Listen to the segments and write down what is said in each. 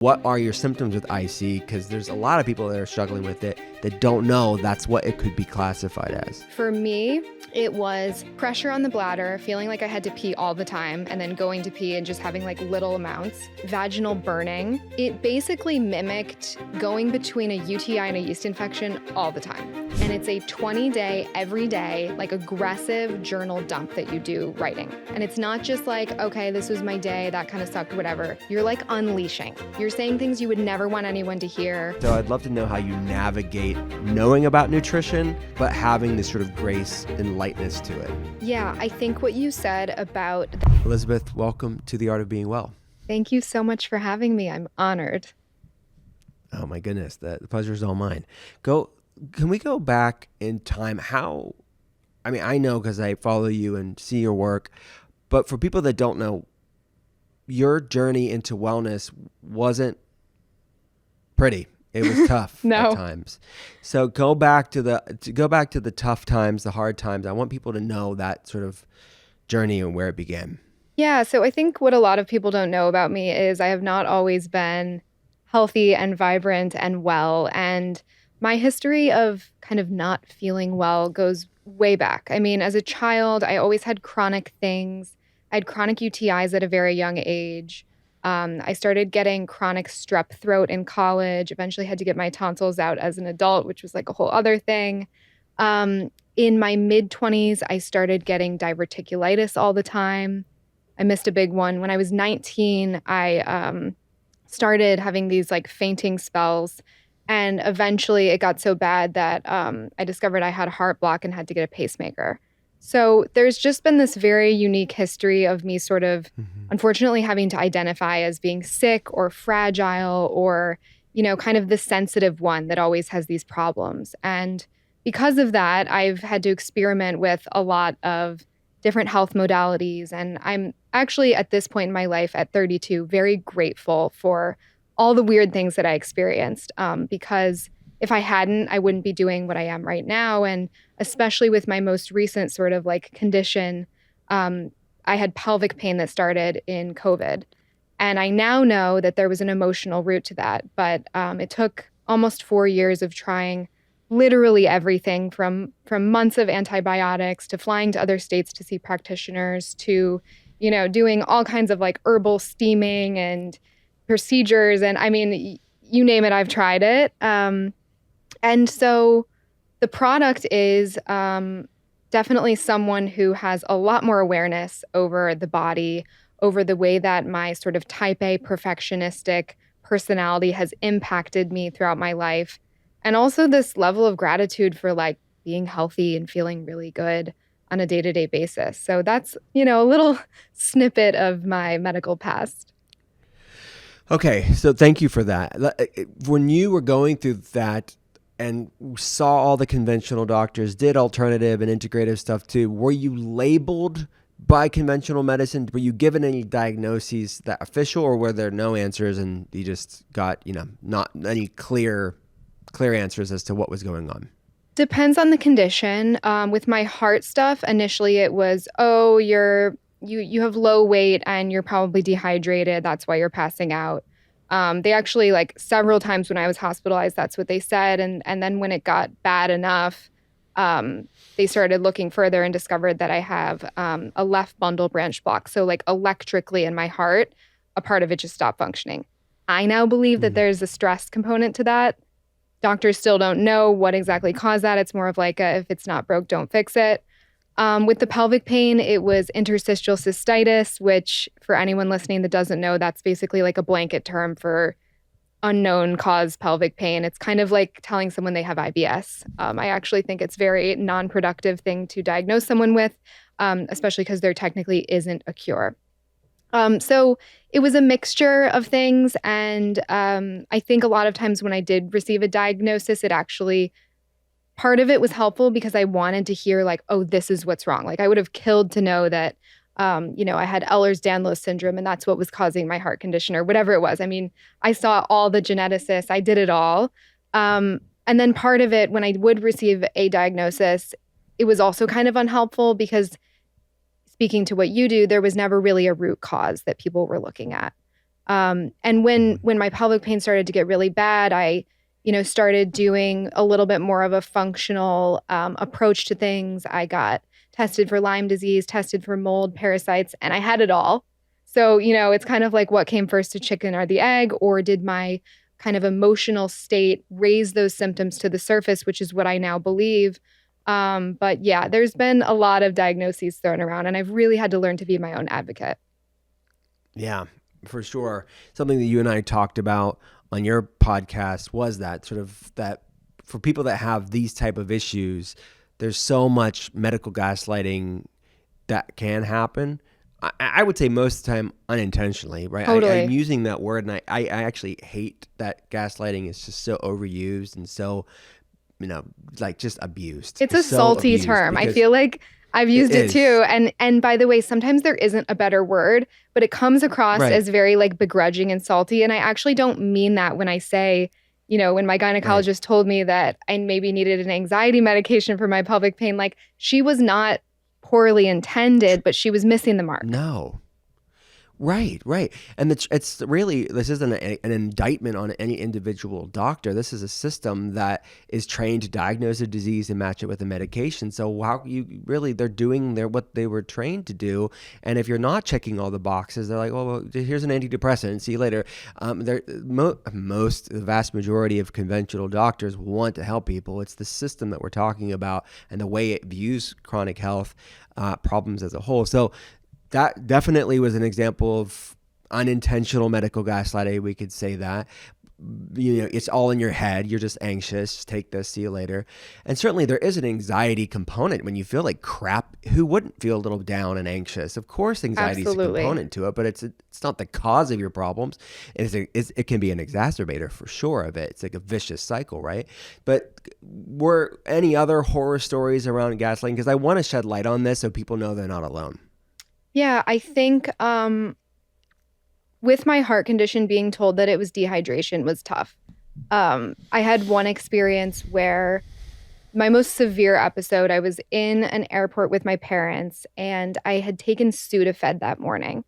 What are your symptoms with IC? Because there's a lot of people that are struggling with it that don't know that's what it could be classified as. For me, it was pressure on the bladder, feeling like I had to pee all the time, and then going to pee and just having like little amounts. Vaginal burning. It basically mimicked going between a UTI and a yeast infection all the time. And it's a 20-day, every day, like aggressive journal dump that you do writing. And it's not just like, okay, this was my day, that kind of sucked, whatever. You're like unleashing. You're saying things you would never want anyone to hear. So I'd love to know how you navigate knowing about nutrition, but having this sort of grace and lightness to it. Yeah, I think what you said about... Elizabeth, welcome to The Art of Being Well. Thank you so much for having me. I'm honored. Oh my goodness, the pleasure is all mine. Can we go back in time? I know because I follow you and see your work, but for people that don't know, your journey into wellness wasn't pretty. It was tough No. at times. So go back to the tough times, the hard times. I want people to know that sort of journey and where it began. Yeah, so I think what a lot of people don't know about me is I have not always been healthy and vibrant and well. And my history of kind of not feeling well goes way back. I mean, as a child, I always had chronic things. I had chronic UTIs at a very young age. I started getting chronic strep throat in college, eventually had to get my tonsils out as an adult, which was like a whole other thing. In my mid-20s, I started getting diverticulitis all the time. I missed a big one. When I was 19, I started having these like fainting spells. And eventually it got so bad that I discovered I had a heart block and had to get a pacemaker. So there's just been this very unique history of me sort of, unfortunately, having to identify as being sick or fragile or, kind of the sensitive one that always has these problems. And because of that, I've had to experiment with a lot of different health modalities. And I'm actually at this point in my life at 32, very grateful for all the weird things that I experienced because if I hadn't, I wouldn't be doing what I am right now. And especially with my most recent sort of like condition, I had pelvic pain that started in COVID. And I now know that there was an emotional root to that. But it took almost 4 years of trying literally everything from months of antibiotics to flying to other states to see practitioners to, doing all kinds of like herbal steaming and procedures. And I mean, you name it, I've tried it. And so the product is definitely someone who has a lot more awareness over the body, over the way that my sort of type A perfectionistic personality has impacted me throughout my life. And also this level of gratitude for like being healthy and feeling really good on a day-to-day basis. So that's, a little snippet of my medical past. Okay, so thank you for that. When you were going through that and saw all the conventional doctors, did alternative and integrative stuff too, were you labeled by conventional medicine? Were you given any diagnoses that official, or were there no answers and you just got, not any clear answers as to what was going on? Depends on the condition. With my heart stuff, initially it was, you have low weight and you're probably dehydrated. That's why you're passing out. They actually, like several times when I was hospitalized, that's what they said. And then when it got bad enough, they started looking further and discovered that I have a left bundle branch block. So like electrically in my heart, a part of it just stopped functioning. I now believe that there's a stress component to that. Doctors still don't know what exactly caused that. It's more of like if it's not broke, don't fix it. With the pelvic pain, it was interstitial cystitis, which for anyone listening that doesn't know, that's basically like a blanket term for unknown cause pelvic pain. It's kind of like telling someone they have IBS. I actually think it's very non-productive thing to diagnose someone with, especially because there technically isn't a cure. So it was a mixture of things. And I think a lot of times when I did receive a diagnosis, it actually, part of it was helpful because I wanted to hear like, oh, this is what's wrong. Like I would have killed to know that, I had Ehlers-Danlos syndrome and that's what was causing my heart condition or whatever it was. I mean, I saw all the geneticists, I did it all. And then part of it, when I would receive a diagnosis, it was also kind of unhelpful because speaking to what you do, there was never really a root cause that people were looking at. And when my pelvic pain started to get really bad, I, started doing a little bit more of a functional approach to things. I got tested for Lyme disease, tested for mold, parasites, and I had it all. So, it's kind of like what came first, the chicken or the egg, or did my kind of emotional state raise those symptoms to the surface, which is what I now believe. But yeah, there's been a lot of diagnoses thrown around, and I've really had to learn to be my own advocate. Yeah, for sure. Something that you and I talked about on your podcast was that sort of that for people that have these type of issues, there's so much medical gaslighting that can happen. I would say most of the time unintentionally, right? Totally. I'm using that word, and I actually hate that gaslighting is just so overused and so, like just abused. It's a so salty abused term. I because feel like I've it used it is. too. And by the way, sometimes there isn't a better word, but it comes across Right, as very like begrudging and salty. And I actually don't mean that when I say, when my right. gynecologist told me that I maybe needed an anxiety medication for my pelvic pain, like she was not poorly intended, but she was missing the mark. No. Right, right. And it's really, this isn't an indictment on any individual doctor. This is a system that is trained to diagnose a disease and match it with a medication. So how you really, they're doing what they were trained to do. And if you're not checking all the boxes, they're like, well, here's an antidepressant. See you later. The vast majority of conventional doctors want to help people. It's the system that we're talking about and the way it views chronic health problems as a whole. So that definitely was an example of unintentional medical gaslighting. We could say that. It's all in your head. You're just anxious. Just take this. See you later. And certainly there is an anxiety component when you feel like crap. Who wouldn't feel a little down and anxious? Of course, anxiety is a Absolutely. component to it, but it's not the cause of your problems. It can be an exacerbator for sure of it. It's like a vicious cycle, right? But were any other horror stories around gaslighting? Because I want to shed light on this so people know they're not alone. Yeah, I think with my heart condition, being told that it was dehydration was tough. I had one experience where my most severe episode, I was in an airport with my parents and I had taken Sudafed that morning.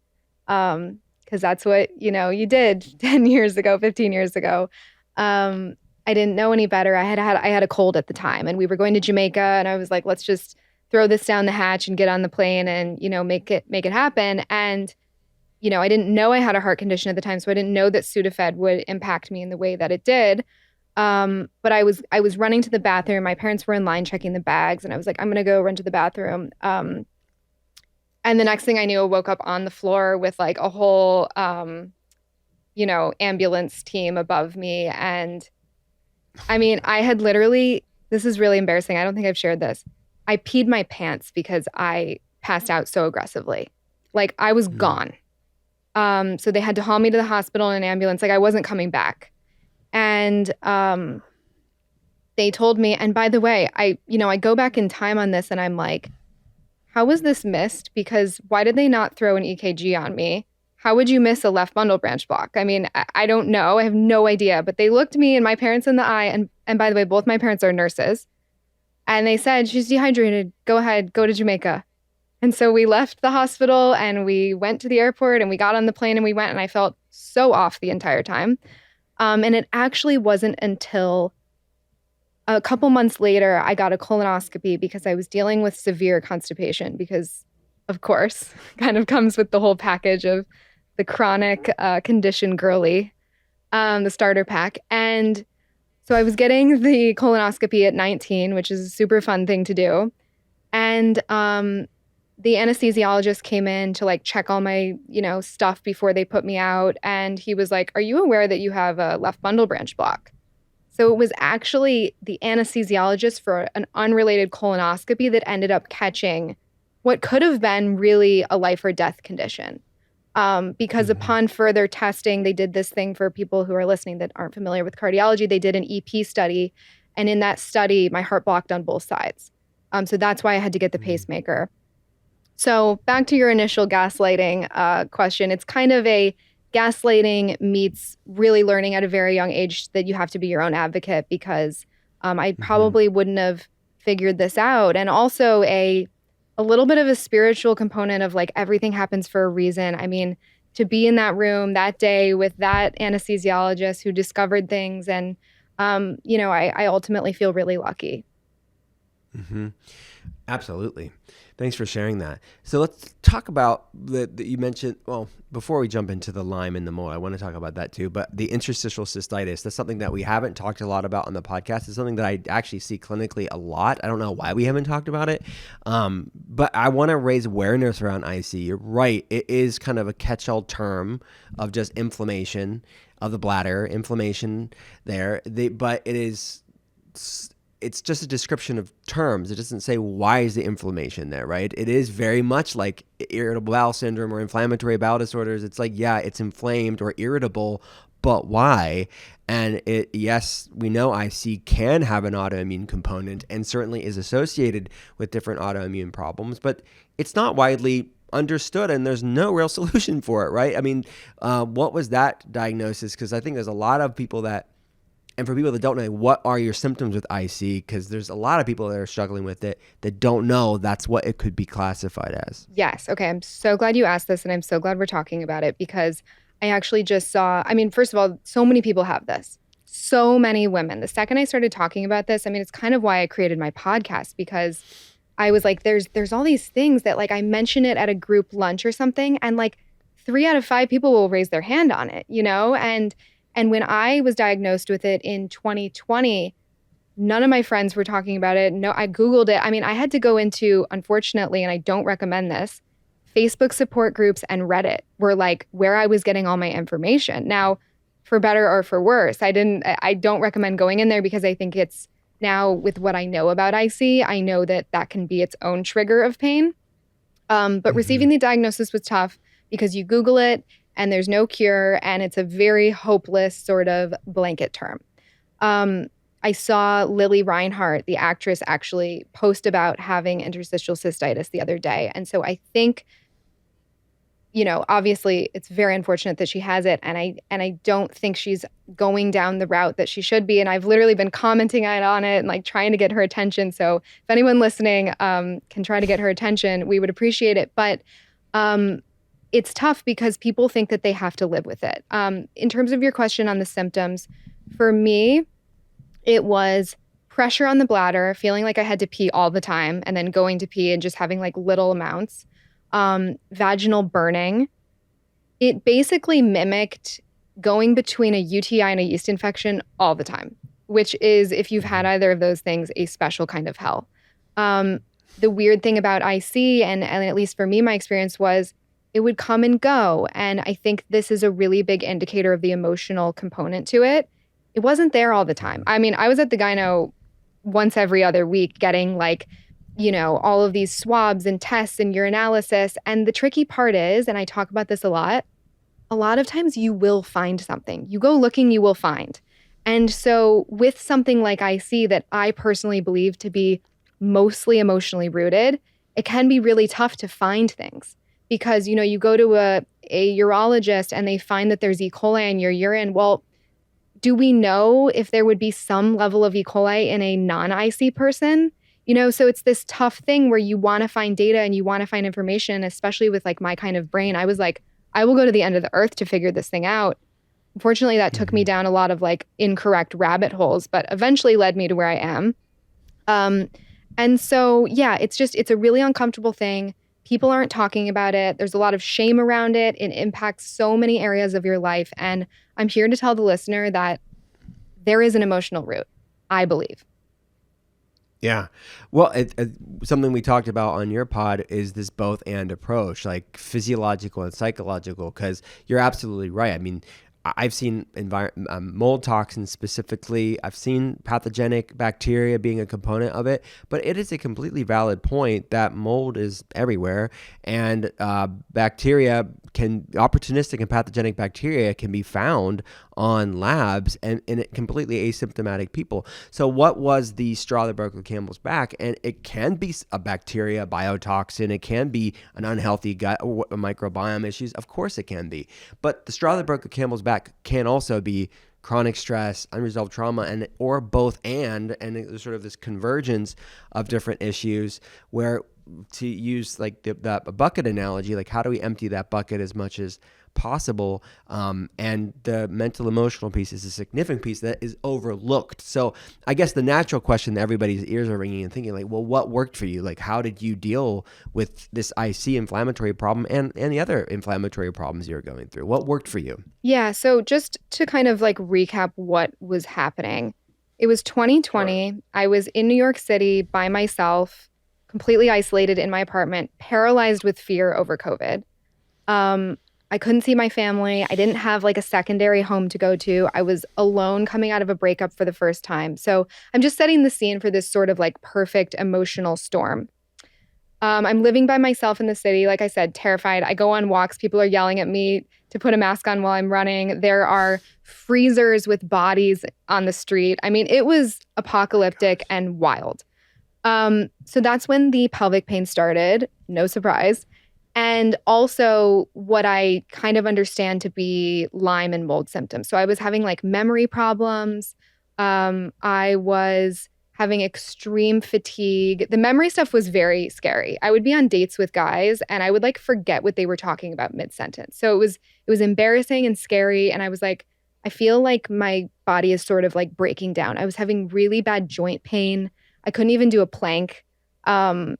Because that's what, you did 10 years ago, 15 years ago. I didn't know any better. I had a cold at the time and we were going to Jamaica and I was like, let's just throw this down the hatch and get on the plane and, make it happen. And I didn't know I had a heart condition at the time, so I didn't know that Sudafed would impact me in the way that it did. But I was running to the bathroom. My parents were in line checking the bags, and I was like, I'm gonna go run to the bathroom. And the next thing I knew, I woke up on the floor with like a whole, ambulance team above me. And I mean, I had literally, this is really embarrassing. I don't think I've shared this. I peed my pants because I passed out so aggressively. Like I was gone. So they had to haul me to the hospital in an ambulance. Like I wasn't coming back. And they told me, and by the way, I go back in time on this and I'm like, how was this missed? Because why did they not throw an EKG on me? How would you miss a left bundle branch block? I mean, I don't know. I have no idea. But they looked me and my parents in the eye. And by the way, both my parents are nurses. And they said, she's dehydrated. Go ahead, go to Jamaica. And so we left the hospital and we went to the airport and we got on the plane and we went and I felt so off the entire time. And it actually wasn't until a couple months later, I got a colonoscopy because I was dealing with severe constipation because, of course, kind of comes with the whole package of the chronic condition girly, the starter pack. And so I was getting the colonoscopy at 19, which is a super fun thing to do. And the anesthesiologist came in to like check all my, stuff before they put me out. And he was like, are you aware that you have a left bundle branch block? So it was actually the anesthesiologist for an unrelated colonoscopy that ended up catching what could have been really a life or death condition. Because upon further testing, they did this thing for people who are listening that aren't familiar with cardiology. They did an EP study. And in that study, my heart blocked on both sides. So that's why I had to get the pacemaker. So back to your initial gaslighting question, it's kind of a gaslighting meets really learning at a very young age that you have to be your own advocate because I probably wouldn't have figured this out. And also a little bit of a spiritual component of like everything happens for a reason. I mean, to be in that room that day with that anesthesiologist who discovered things. And, I ultimately feel really lucky. Mm-hmm. Absolutely. Thanks for sharing that. So let's talk about you mentioned, well, before we jump into the Lyme and the mold, I want to talk about that too, but the interstitial cystitis, that's something that we haven't talked a lot about on the podcast. It's something that I actually see clinically a lot. I don't know why we haven't talked about it, but I want to raise awareness around IC. You're right. It is kind of a catch-all term of just inflammation of the bladder, inflammation there, but it's just a description of terms. It doesn't say why is the inflammation there, right? It is very much like irritable bowel syndrome or inflammatory bowel disorders. It's like, yeah, it's inflamed or irritable, but why? And yes, we know IC can have an autoimmune component and certainly is associated with different autoimmune problems, but it's not widely understood and there's no real solution for it, right? I mean, what was that diagnosis? Because I think there's a lot of people that, and for people that don't know, what are your symptoms with IC? Because there's a lot of people that are struggling with it that don't know that's what it could be classified as. Yes. Okay. I'm so glad you asked this, and I'm so glad we're talking about it because I actually just saw, first of all, so many people have this. So many women. The second I started talking about this, it's kind of why I created my podcast, because I was like, there's all these things that, like, I mention it at a group lunch or something, and like 3 out of 5 people will raise their hand on it, And when I was diagnosed with it in 2020, none of my friends were talking about it. No, I Googled it. I had to go into, unfortunately, and I don't recommend this, Facebook support groups and Reddit were like where I was getting all my information. Now, for better or for worse, I don't recommend going in there because I think it's, now with what I know about IC, I know that can be its own trigger of pain. But receiving the diagnosis was tough because you Google it and there's no cure, and it's a very hopeless sort of blanket term. I saw Lily Reinhart, the actress, actually post about having interstitial cystitis the other day. And so I think, obviously it's very unfortunate that she has it. And I don't think she's going down the route that she should be. And I've literally been commenting on it and like trying to get her attention. So if anyone listening can try to get her attention, we would appreciate it. But it's tough because people think that they have to live with it. In terms of your question on the symptoms, for me, it was pressure on the bladder, feeling like I had to pee all the time, and then going to pee and just having like little amounts. Vaginal burning. It basically mimicked going between a UTI and a yeast infection all the time, which is, if you've had either of those things, a special kind of hell. The weird thing about IC, and at least for me, my experience was it would come and go. And I think this is a really big indicator of the emotional component to it. It wasn't there all the time. I was at the gyno once every other week getting like, all of these swabs and tests and urinalysis. And the tricky part is, and I talk about this a lot of times you will find something. You go looking, you will find. And so with something like IC that I personally believe to be mostly emotionally rooted, it can be really tough to find things. Because, you go to a urologist and they find that there's E. coli in your urine. Well, do we know if there would be some level of E. coli in a non-IC person? So it's this tough thing where you want to find data and you want to find information, especially with like my kind of brain. I was like, I will go to the end of the earth to figure this thing out. Unfortunately, that took me down a lot of like incorrect rabbit holes, but eventually led me to where I am. And so, yeah, it's a really uncomfortable thing. People aren't talking about it. There's a lot of shame around it. It impacts so many areas of your life. And I'm here to tell the listener that there is an emotional root, I believe. Yeah. Well, something we talked about on your pod is this both and approach, like physiological and psychological, because you're absolutely right. I've seen mold toxins specifically. I've seen pathogenic bacteria being a component of it, but it is a completely valid point that mold is everywhere, and opportunistic and pathogenic bacteria can be found on labs and in completely asymptomatic people. So what was the straw that broke the camel's back? And it can be a bacteria, biotoxin. It can be an unhealthy gut or microbiome issues. Of course it can be. But the straw that broke the camel's back can also be chronic stress, unresolved trauma, or both and there's sort of this convergence of different issues where, to use like the bucket analogy, like how do we empty that bucket as much as possible. And the mental emotional piece is a significant piece that is overlooked. So I guess the natural question that everybody's ears are ringing and thinking like, well, what worked for you? Like, how did you deal with this IC inflammatory problem and the other inflammatory problems you're going through? What worked for you? Yeah, so just to kind of like recap what was happening. It was Sure. 2020. I was in New York City by myself, completely isolated in my apartment, paralyzed with fear over COVID. Um, I couldn't see my family. I didn't have like a secondary home to go to. I was alone coming out of a breakup for the first time. So I'm just setting the scene for this sort of like perfect emotional storm. I'm living by myself in the city, like I said, terrified. I go on walks. People are yelling at me to put a mask on while I'm running. There are freezers with bodies on the street. I mean, it was apocalyptic and wild. So that's when the pelvic pain started, no surprise. And also what I kind of understand to be Lyme and mold symptoms. So I was having like memory problems. I was having extreme fatigue. The memory stuff was very scary. I would be on dates with guys and I would like forget what they were talking about mid-sentence. So it was embarrassing and scary. And I was like, I feel like my body is sort of like breaking down. I was having really bad joint pain. I couldn't even do a plank. Um,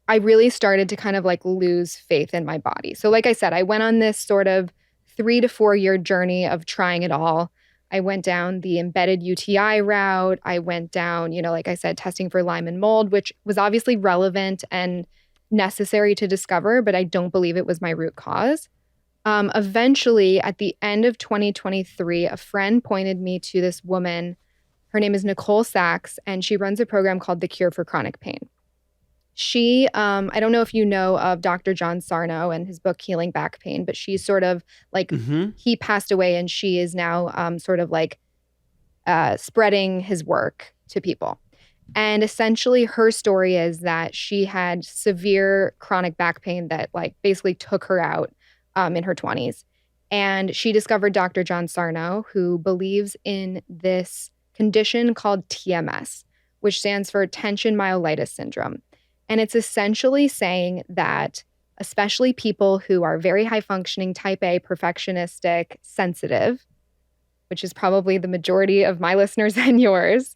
I really started to kind of like lose faith in my body. So, like I said, I went on this sort of 3 to 4 year journey of trying it all. I went down the embedded UTI route. I went down, like I said, testing for Lyme and mold, which was obviously relevant and necessary to discover, but I don't believe it was my root cause. Eventually, at the end of 2023, a friend pointed me to this woman. Her name is Nicole Sachs, and she runs a program called The Cure for Chronic Pain. I don't know if you know of Dr. John Sarno and his book Healing Back Pain, but she's sort of like, Mm-hmm. he passed away and she is now sort of like spreading his work to people. And essentially her story is that she had severe chronic back pain that like basically took her out in her 20s. And she discovered Dr. John Sarno, who believes in this condition called TMS, which stands for tension myelitis syndrome. And it's essentially saying that, especially people who are very high functioning, type A, perfectionistic, sensitive, which is probably the majority of my listeners and yours,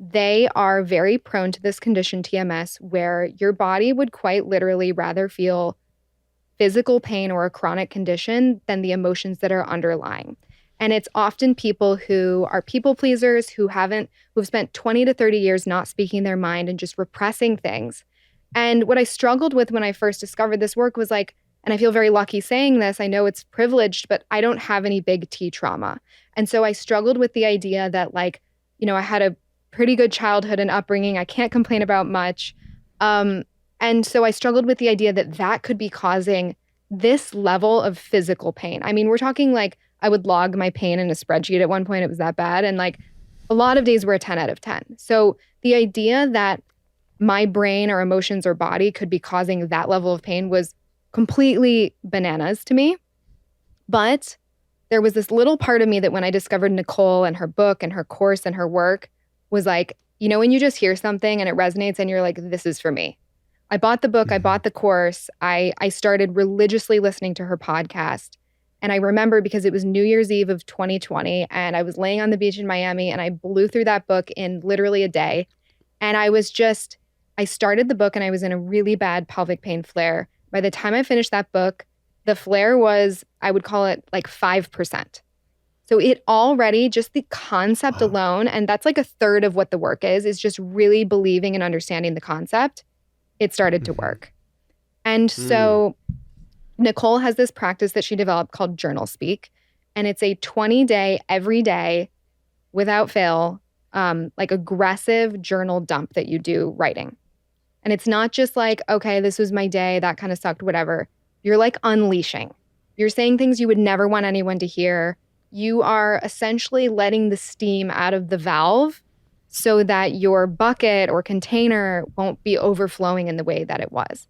they are very prone to this condition, TMS, where your body would quite literally rather feel physical pain or a chronic condition than the emotions that are underlying. And it's often people who are people pleasers who've spent 20 to 30 years not speaking their mind and just repressing things. And what I struggled with when I first discovered this work was like, and I feel very lucky saying this, I know it's privileged, but I don't have any big T trauma. And so I struggled with the idea that like, I had a pretty good childhood and upbringing. I can't complain about much. And so I struggled with the idea that that could be causing this level of physical pain. I mean, we're talking like, I would log my pain in a spreadsheet at one point. It was that bad. And like a lot of days were a 10 out of 10. So the idea that my brain or emotions or body could be causing that level of pain was completely bananas to me. But there was this little part of me that when I discovered Nicole and her book and her course and her work was like, when you just hear something and it resonates and you're like, this is for me. I bought the book, I Mm-hmm. bought the course, I started religiously listening to her podcast. And I remember because it was New Year's Eve of 2020 and I was laying on the beach in Miami and I blew through that book in literally a day. And I started the book and I was in a really bad pelvic pain flare. By the time I finished that book, the flare was, I would call it like 5%. So it already, just the concept Wow. alone, and that's like a third of what the work is just really believing and understanding the concept. It started to Mm-hmm. work. And Mm. so Nicole has this practice that she developed called Journal Speak. And it's a 20-day, every day, without fail, like aggressive journal dump that you do writing. And it's not just like, okay, this was my day, that kind of sucked, whatever. You're like unleashing. You're saying things you would never want anyone to hear. You are essentially letting the steam out of the valve so that your bucket or container won't be overflowing in the way that it was.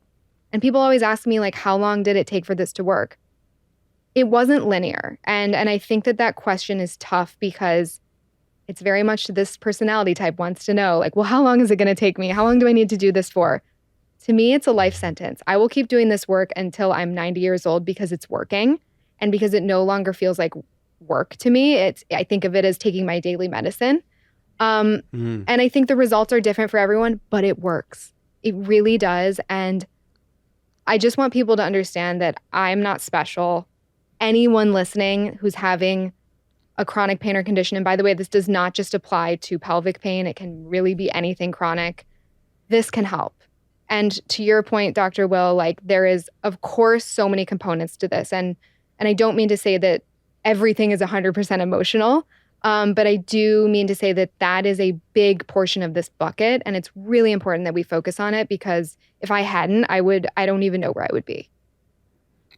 And people always ask me, like, how long did it take for this to work? It wasn't linear. And I think that question is tough because it's very much this personality type wants to know, like, well, how long is it going to take me? How long do I need to do this for? To me, it's a life sentence. I will keep doing this work until I'm 90 years old because it's working and because it no longer feels like work to me. I think of it as taking my daily medicine. And I think the results are different for everyone, but it works. It really does. And I just want people to understand that I'm not special. Anyone listening who's having a chronic pain or condition, and by the way, this does not just apply to pelvic pain. It can really be anything chronic. This can help. And to your point, Dr. Will, like there is, of course, so many components to this. And I don't mean to say that everything is 100% emotional, but I do mean to say that that is a big portion of this bucket. And it's really important that we focus on it because if I hadn't, I don't even know where I would be.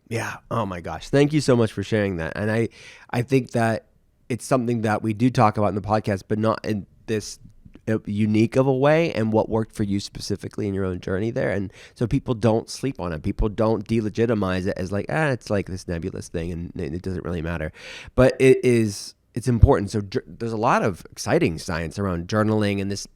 Yeah. Oh my gosh. Thank you so much for sharing that. And I think that it's something that we do talk about in the podcast, but not in this unique of a way, and what worked for you specifically in your own journey there. And so people don't sleep on it. People don't delegitimize it as like, it's like this nebulous thing and it doesn't really matter. But it's important. So there's a lot of exciting science around journaling and this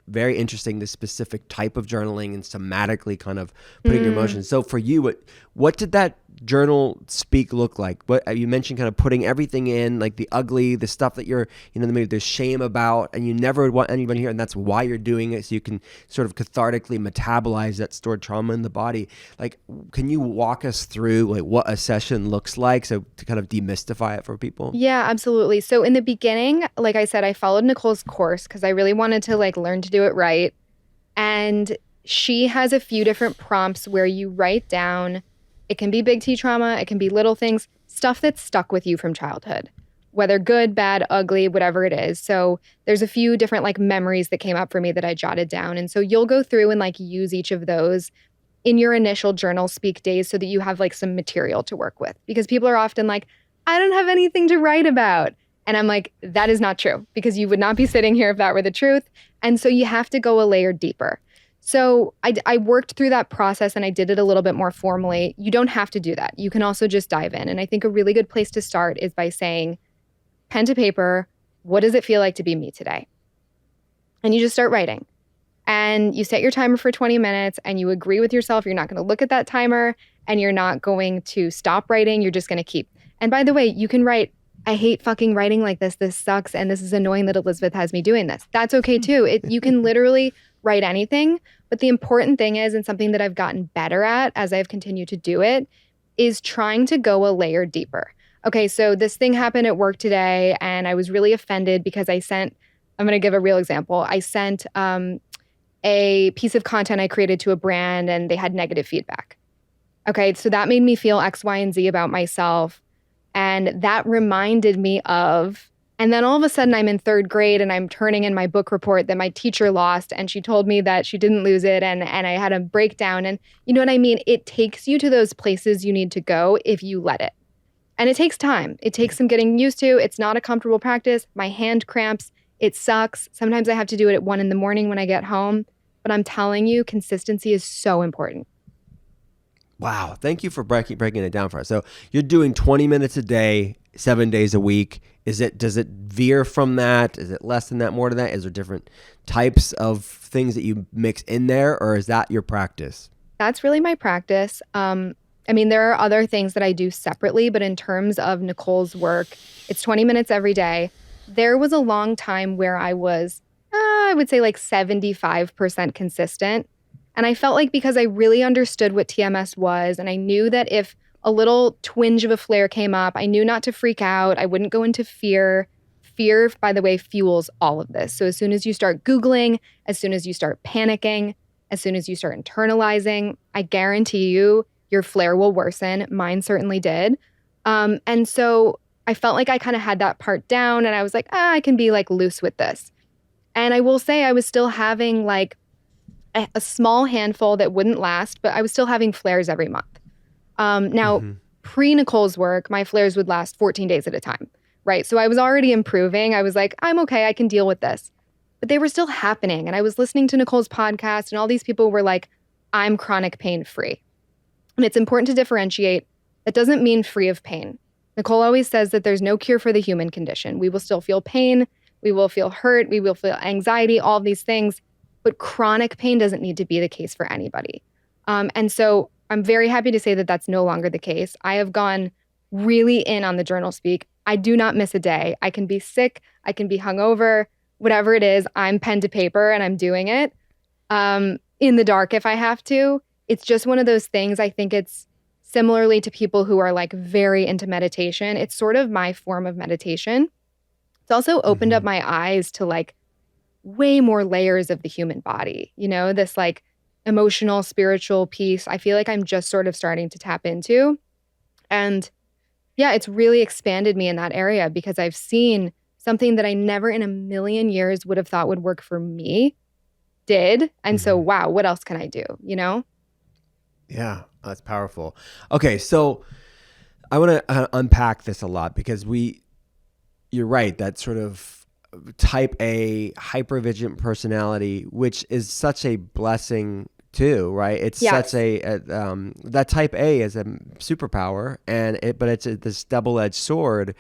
very interesting, this specific type of journaling and somatically kind of putting your emotions. So for you, what did that journal speak look like? What you mentioned, kind of putting everything in, like the ugly, the stuff that you're, maybe there's shame about, and you never want anybody here, and that's why you're doing it, so you can sort of cathartically metabolize that stored trauma in the body. Like, can you walk us through like what a session looks like, so to kind of demystify it for people? Yeah, absolutely. So in the beginning, like I said, I followed Nicole's course because I really wanted to like learn to do it right. And she has a few different prompts where you write down, it can be big T trauma, it can be little things, stuff that's stuck with you from childhood, whether good, bad, ugly, whatever it is. So there's a few different like memories that came up for me that I jotted down. And so you'll go through and like use each of those in your initial journal speak days so that you have like some material to work with. Because people are often like, I don't have anything to write about. And I'm like, that is not true, because you would not be sitting here if that were the truth. And so you have to go a layer deeper. So I worked through that process and I did it a little bit more formally. You don't have to do that. You can also just dive in. And I think a really good place to start is by saying, pen to paper, what does it feel like to be me today? And you just start writing. And you set your timer for 20 minutes and you agree with yourself. You're not going to look at that timer and you're not going to stop writing. You're just going to keep. And by the way, you can write, I hate fucking writing like this. This sucks. And this is annoying that Elizabeth has me doing this. That's okay too. You can literally write anything. But the important thing is, and something that I've gotten better at as I've continued to do it, is trying to go a layer deeper. Okay, so this thing happened at work today and I was really offended because I'm going to give a real example. I sent a piece of content I created to a brand and they had negative feedback. Okay, so that made me feel X, Y, and Z about myself. And that reminded me of, and then all of a sudden I'm in third grade and I'm turning in my book report that my teacher lost and she told me that she didn't lose it and I had a breakdown. And you know what I mean? It takes you to those places you need to go if you let it. And it takes time. It takes some getting used to. It's not a comfortable practice. My hand cramps. It sucks. Sometimes I have to do it at 1 a.m. when I get home. But I'm telling you, consistency is so important. Wow. Thank you for breaking it down for us. So you're doing 20 minutes a day, 7 days a week. Does it veer from that? Is it less than that, more than that? Is there different types of things that you mix in there, or is that your practice? That's really my practice. There are other things that I do separately, but in terms of Nicole's work, it's 20 minutes every day. There was a long time where I was, I would say like 75% consistent. And I felt like because I really understood what TMS was, and I knew that if a little twinge of a flare came up, I knew not to freak out. I wouldn't go into fear. Fear, by the way, fuels all of this. So as soon as you start Googling, as soon as you start panicking, as soon as you start internalizing, I guarantee you, your flare will worsen. Mine certainly did. And so I felt like I kind of had that part down and I was like, I can be like loose with this. And I will say I was still having like a small handful that wouldn't last, but I was still having flares every month. Pre-Nicole's work, my flares would last 14 days at a time, right? So I was already improving. I was like, I'm okay, I can deal with this. But they were still happening. And I was listening to Nicole's podcast and all these people were like, I'm chronic pain free. And it's important to differentiate. That doesn't mean free of pain. Nicole always says that there's no cure for the human condition. We will still feel pain. We will feel hurt. We will feel anxiety, all of these things. But chronic pain doesn't need to be the case for anybody. And so I'm very happy to say that that's no longer the case. I have gone really in on the journal speak. I do not miss a day. I can be sick, I can be hungover, whatever it is, I'm pen to paper and I'm doing it in the dark if I have to. It's just one of those things. I think it's similarly to people who are like very into meditation. It's sort of my form of meditation. It's also opened up Mm-hmm. my eyes to like way more layers of the human body, this like emotional, spiritual piece. I feel like I'm just sort of starting to tap into. And yeah, it's really expanded me in that area because I've seen something that I never in a million years would have thought would work for me did. And so, Mm-hmm. wow, what else can I do? Yeah, that's powerful. Okay, so I want to unpack this a lot because you're right, that sort of type A hypervigilant personality, which is such a blessing too, right? It's such Yes. that type A is a superpower, but it's this double-edged sword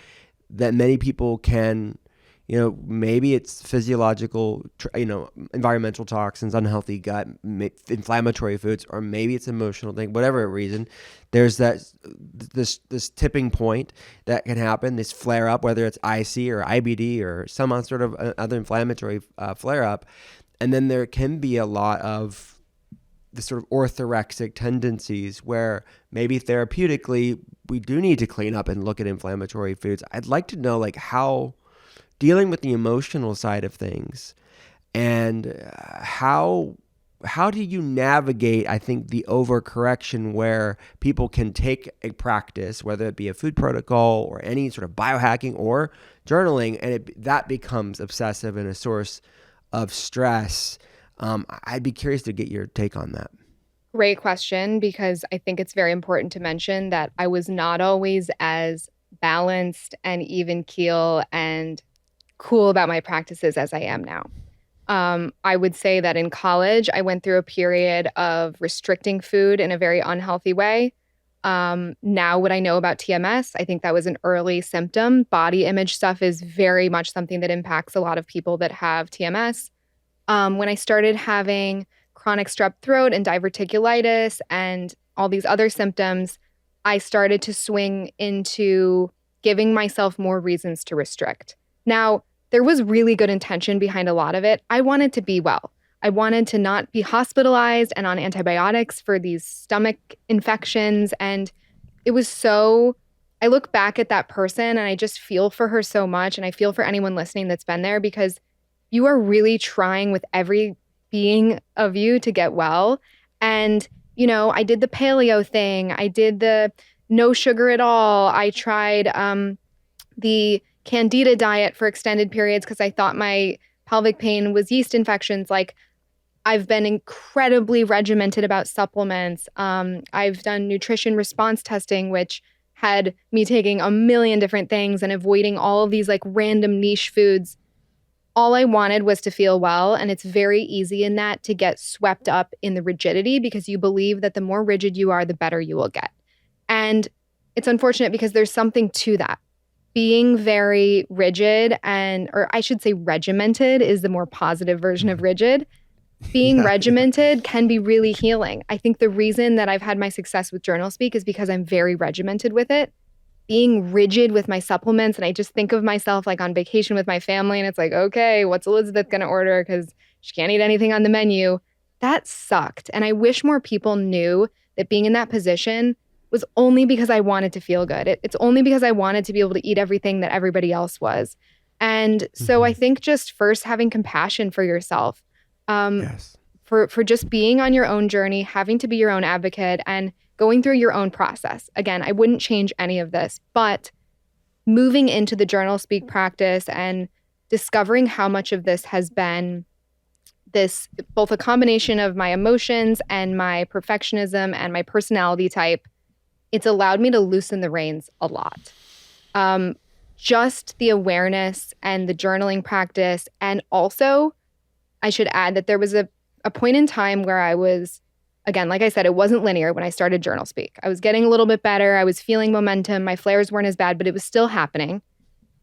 that many people can, maybe it's physiological, environmental toxins, unhealthy gut, inflammatory foods, or maybe it's emotional thing, whatever reason. There's this tipping point that can happen, this flare up, whether it's IC or IBD or some sort of other inflammatory flare up, and then there can be a lot of the sort of orthorexic tendencies where maybe therapeutically we do need to clean up and look at inflammatory foods. I'd like to know like how dealing with the emotional side of things and how do you navigate, I think, the overcorrection where people can take a practice, whether it be a food protocol or any sort of biohacking or journaling, and that becomes obsessive and a source of stress. I'd be curious to get your take on that. Great question, because I think it's very important to mention that I was not always as balanced and even keel and cool about my practices as I am now. I would say that in college, I went through a period of restricting food in a very unhealthy way. Now, what I know about TMS, I think that was an early symptom. Body image stuff is very much something that impacts a lot of people that have TMS. When I started having chronic strep throat and diverticulitis and all these other symptoms, I started to swing into giving myself more reasons to restrict. Now, there was really good intention behind a lot of it. I wanted to be well. I wanted to not be hospitalized and on antibiotics for these stomach infections. And it was so, I look back at that person and I just feel for her so much. And I feel for anyone listening that's been there because you are really trying with every being of you to get well. And, I did the paleo thing. I did the no sugar at all. I tried the candida diet for extended periods because I thought my pelvic pain was yeast infections. Like, I've been incredibly regimented about supplements. I've done nutrition response testing, which had me taking a million different things and avoiding all of these like random niche foods. All I wanted was to feel well. And it's very easy in that to get swept up in the rigidity because you believe that the more rigid you are, the better you will get. And it's unfortunate because there's something to that. Being very rigid or I should say regimented is the more positive version of rigid. Being Yeah, yeah. regimented can be really healing. I think the reason that I've had my success with Journal Speak is because I'm very regimented with it. Being rigid with my supplements, and I just think of myself like on vacation with my family, and it's like, okay, what's Elizabeth going to order? Because she can't eat anything on the menu. That sucked. And I wish more people knew that being in that position was only because I wanted to feel good. It's only because I wanted to be able to eat everything that everybody else was. And so I Hmm. think just first having compassion for yourself, um, Yes. for just being on your own journey, having to be your own advocate and going through your own process. Again, I wouldn't change any of this, but moving into the journal speak practice and discovering how much of this has been this both a combination of my emotions and my perfectionism and my personality type, it's allowed me to loosen the reins a lot. Um, just the awareness and the journaling practice. And also, I should add that there was a point in time where I was, again, like I said, it wasn't linear when I started Journal Speak. I was getting a little bit better. I was feeling momentum. My flares weren't as bad, but it was still happening.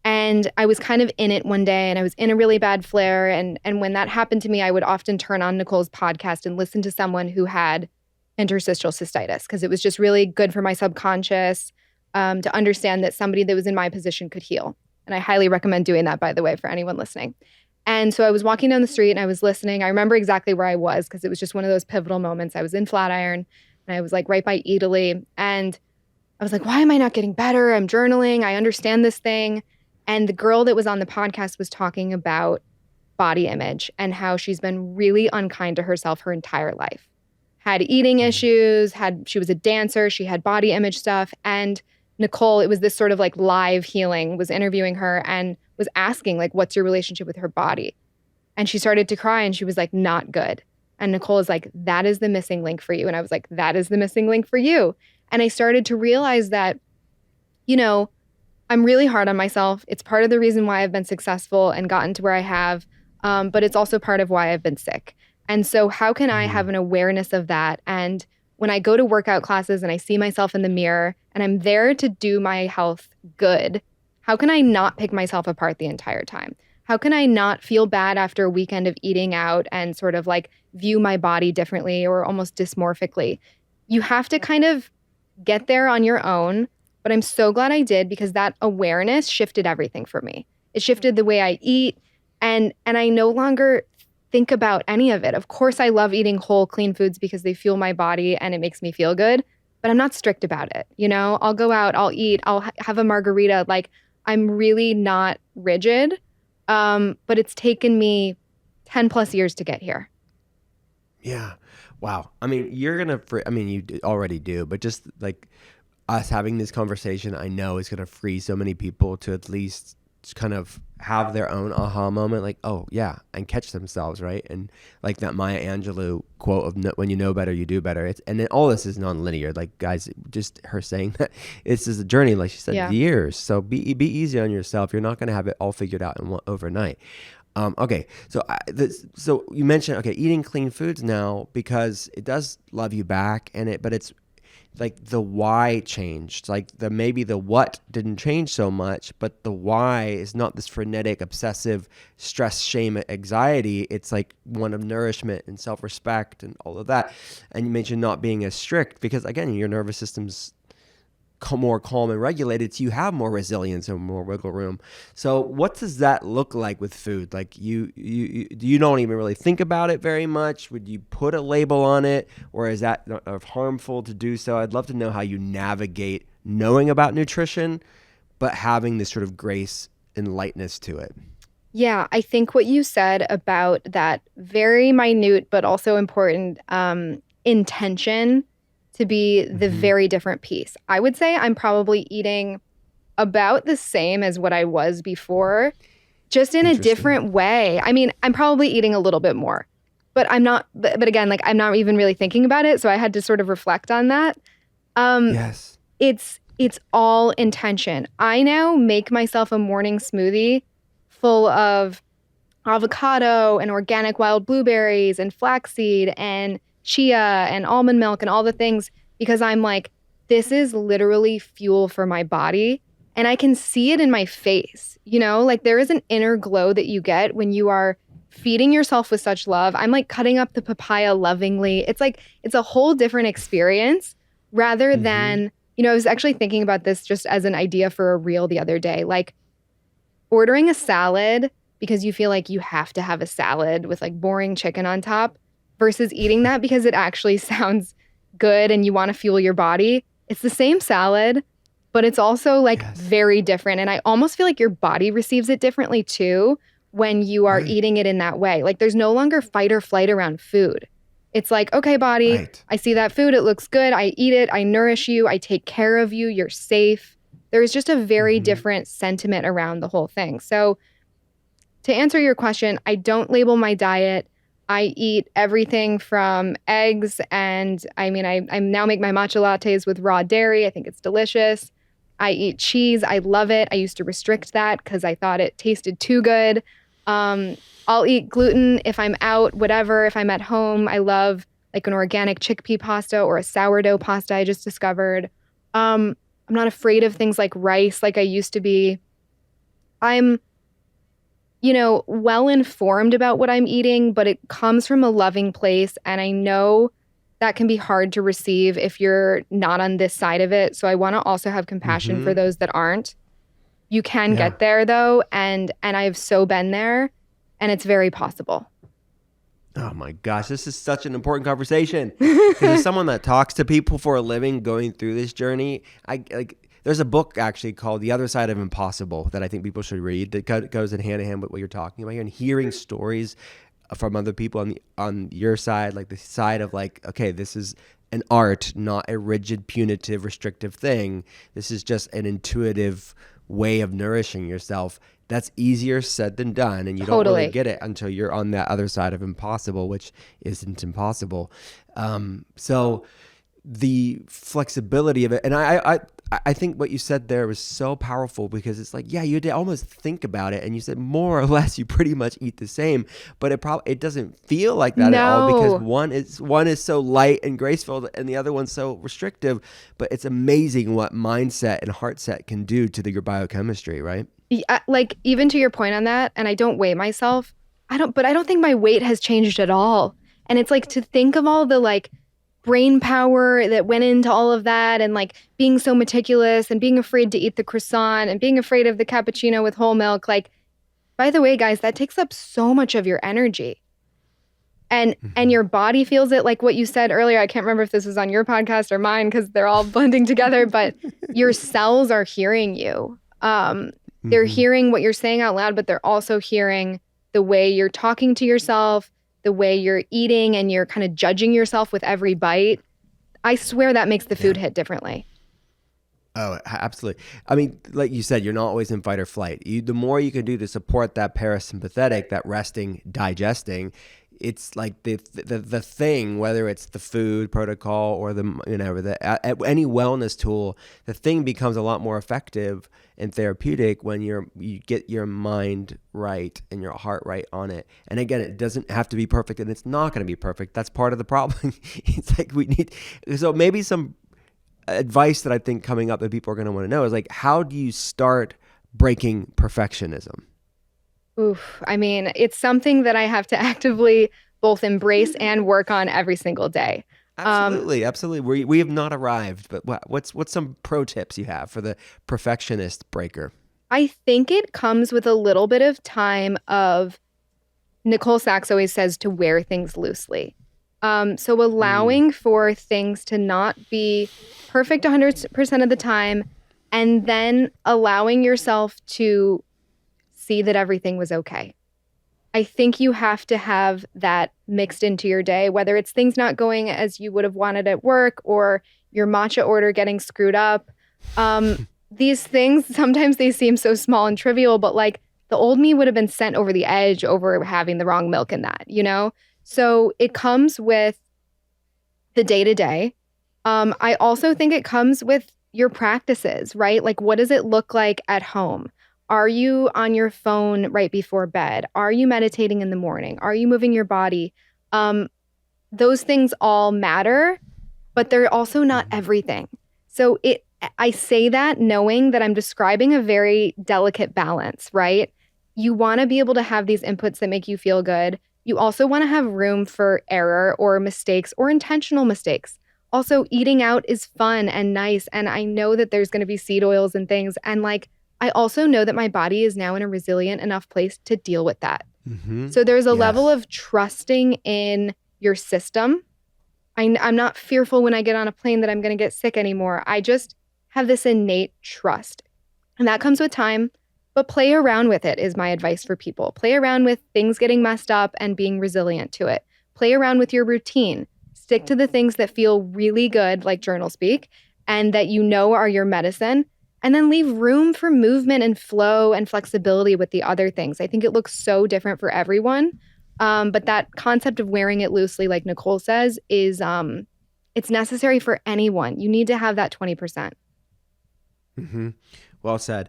And I was kind of in it one day and I was in a really bad flare. And when that happened to me, I would often turn on Nicole's podcast and listen to someone who had interstitial cystitis because it was just really good for my subconscious to understand that somebody that was in my position could heal. And I highly recommend doing that, by the way, for anyone listening. And so I was walking down the street and I was listening. I remember exactly where I was because it was just one of those pivotal moments. I was in Flatiron and I was like right by Italy. And I was like, why am I not getting better? I'm journaling. I understand this thing. And the girl that was on the podcast was talking about body image and how she's been really unkind to herself her entire life. Had eating issues, she was a dancer, she had body image stuff. And Nicole, it was this sort of like live healing, was interviewing her and was asking like, what's your relationship with her body? And she started to cry and she was like, not good. And Nicole is like, that is the missing link for you. And I was like, that is the missing link for you. And I started to realize that, you know, I'm really hard on myself. It's part of the reason why I've been successful and gotten to where I have, but it's also part of why I've been sick. And so how can I have an awareness of that? And when I go to workout classes and I see myself in the mirror and I'm there to do my health good, how can I not pick myself apart the entire time? How can I not feel bad after a weekend of eating out and sort of like view my body differently or almost dysmorphically? You have to kind of get there on your own, but I'm so glad I did because that awareness shifted everything for me. It shifted the way I eat and I no longer think about any of it. Of course, I love eating whole, clean foods because they fuel my body and it makes me feel good, but I'm not strict about it. You know, I'll go out, I'll eat, I'll have a margarita. Like I'm really not rigid, but it's taken me 10 plus years to get here. Yeah. Wow. I mean, you already do, but just like us having this conversation, I know is going to free so many people to at least kind of have their own aha moment, like, oh yeah, and catch themselves, right? And like that Maya Angelou quote of when you know better, you do better. And then all this is non-linear. Like guys, just her saying that it's just a journey, like she said, years. So be easy on yourself. You're not going to have it all figured out overnight. Okay, so you mentioned eating clean foods now because it does love you back, but it's like the why changed. Like maybe the what didn't change so much, but the why is not this frenetic, obsessive stress, shame, anxiety. It's like one of nourishment and self-respect and all of that. And you mentioned not being as strict because again, your nervous system's more calm and regulated, so you have more resilience and more wiggle room. So what does that look like with food? Like you don't even really think about it very much. Would you put a label on it, or is that harmful to do so? I'd love to know how you navigate knowing about nutrition but having this sort of grace and lightness to it. Yeah, I think what you said about that very minute but also important intention to be the very different piece. I would say I'm probably eating about the same as what I was before, just in a different way. I mean, I'm probably eating a little bit more, but I'm not, but again, like I'm not even really thinking about it. So I had to sort of reflect on that. Yes. It's all intention. I now make myself a morning smoothie full of avocado and organic wild blueberries and flaxseed and chia and almond milk and all the things because I'm like, this is literally fuel for my body. And I can see it in my face, you know, like there is an inner glow that you get when you are feeding yourself with such love. I'm like cutting up the papaya lovingly. It's like, it's a whole different experience rather than, you know, I was actually thinking about this just as an idea for a reel the other day, like ordering a salad because you feel like you have to have a salad with like boring chicken on top versus eating that because it actually sounds good and you want to fuel your body. It's the same salad, but it's also like very different. And I almost feel like your body receives it differently too when you are eating it in that way. Like there's no longer fight or flight around food. It's like, okay, body, I see that food. It looks good. I eat it. I nourish you. I take care of you. You're safe. There's just a very different sentiment around the whole thing. So to answer your question, I don't label my diet. I eat everything from eggs and I mean, I now make my matcha lattes with raw dairy. I think it's delicious. I eat cheese. I love it. I used to restrict that because I thought it tasted too good. I'll eat gluten if I'm out, whatever. If I'm at home, I love like an organic chickpea pasta or a sourdough pasta I just discovered. I'm not afraid of things like rice like I used to be. I'm you know, well informed about what I'm eating, but it comes from a loving place. And I know that can be hard to receive if you're not on this side of it. So I want to also have compassion for those that aren't. You can Yeah. get there though, and I've so been there, and it's very possible. Oh my gosh, this is such an important conversation. Because as someone that talks to people for a living going through this journey, there's a book actually called The Other Side of Impossible that I think people should read that goes in hand in hand with what you're talking about here, and hearing stories from other people on your side, like the side of like, okay, this is an art, not a rigid, punitive, restrictive thing. This is just an intuitive way of nourishing yourself. That's easier said than done, and you don't really get it until you're on that other side of impossible, which isn't impossible. So the flexibility of it, and I think what you said there was so powerful, because it's like, yeah, you had to almost think about it, and you said more or less you pretty much eat the same, but it doesn't feel like that at all, because one is so light and graceful and the other one's so restrictive. But it's amazing what mindset and heart set can do to your biochemistry, right? Yeah, like even to your point on that, and I don't weigh myself. But I don't think my weight has changed at all. And it's like, to think of all the like brain power that went into all of that, and like being so meticulous and being afraid to eat the croissant and being afraid of the cappuccino with whole milk. Like, by the way, guys, that takes up so much of your energy. And your body feels it, like what you said earlier. I can't remember if this was on your podcast or mine, because they're all blending together, but your cells are hearing you. They're hearing what you're saying out loud, but they're also hearing the way you're talking to yourself, the way you're eating, and you're kind of judging yourself with every bite. I swear that makes the food hit differently. Oh, absolutely. I mean, like you said, you're not always in fight or flight. The more you can do to support that parasympathetic, that resting, digesting, it's like the thing, whether it's the food protocol or any wellness tool, the thing becomes a lot more effective and therapeutic when you get your mind right and your heart right on it. And again, it doesn't have to be perfect, and it's not going to be perfect. That's part of the problem. It's like so maybe some advice that I think coming up that people are going to want to know is like, how do you start breaking perfectionism? Oof. I mean, it's something that I have to actively both embrace and work on every single day. Absolutely. We have not arrived, but what's some pro tips you have for the perfectionist breaker? I think it comes with a little bit of time of, Nicole Sachs always says, to wear things loosely. So allowing for things to not be perfect 100% of the time, and then allowing yourself to see that everything was okay. I think you have to have that mixed into your day, whether it's things not going as you would have wanted at work, or your matcha order getting screwed up. These things, sometimes they seem so small and trivial, but like the old me would have been sent over the edge over having the wrong milk in that, you know? So it comes with the day-to-day. I also think it comes with your practices, right? Like, what does it look like at home? Are you on your phone right before bed? Are you meditating in the morning? Are you moving your body? Those things all matter, but they're also not everything. So I say that knowing that I'm describing a very delicate balance, right? You want to be able to have these inputs that make you feel good. You also want to have room for error or mistakes or intentional mistakes. Also, eating out is fun and nice. And I know that there's going to be seed oils and things. And like, I also know that my body is now in a resilient enough place to deal with that. So there's a level of trusting in your system. I'm not fearful when I get on a plane that I'm going to get sick anymore. I just have this innate trust. And that comes with time, but play around with it is my advice for people. Play around with things getting messed up and being resilient to it. Play around with your routine. Stick to the things that feel really good, like journal speak, and that you know are your medicine. And then leave room for movement and flow and flexibility with the other things. I think it looks so different for everyone. But that concept of wearing it loosely, like Nicole says, is it's necessary for anyone. You need to have that 20%. Well said.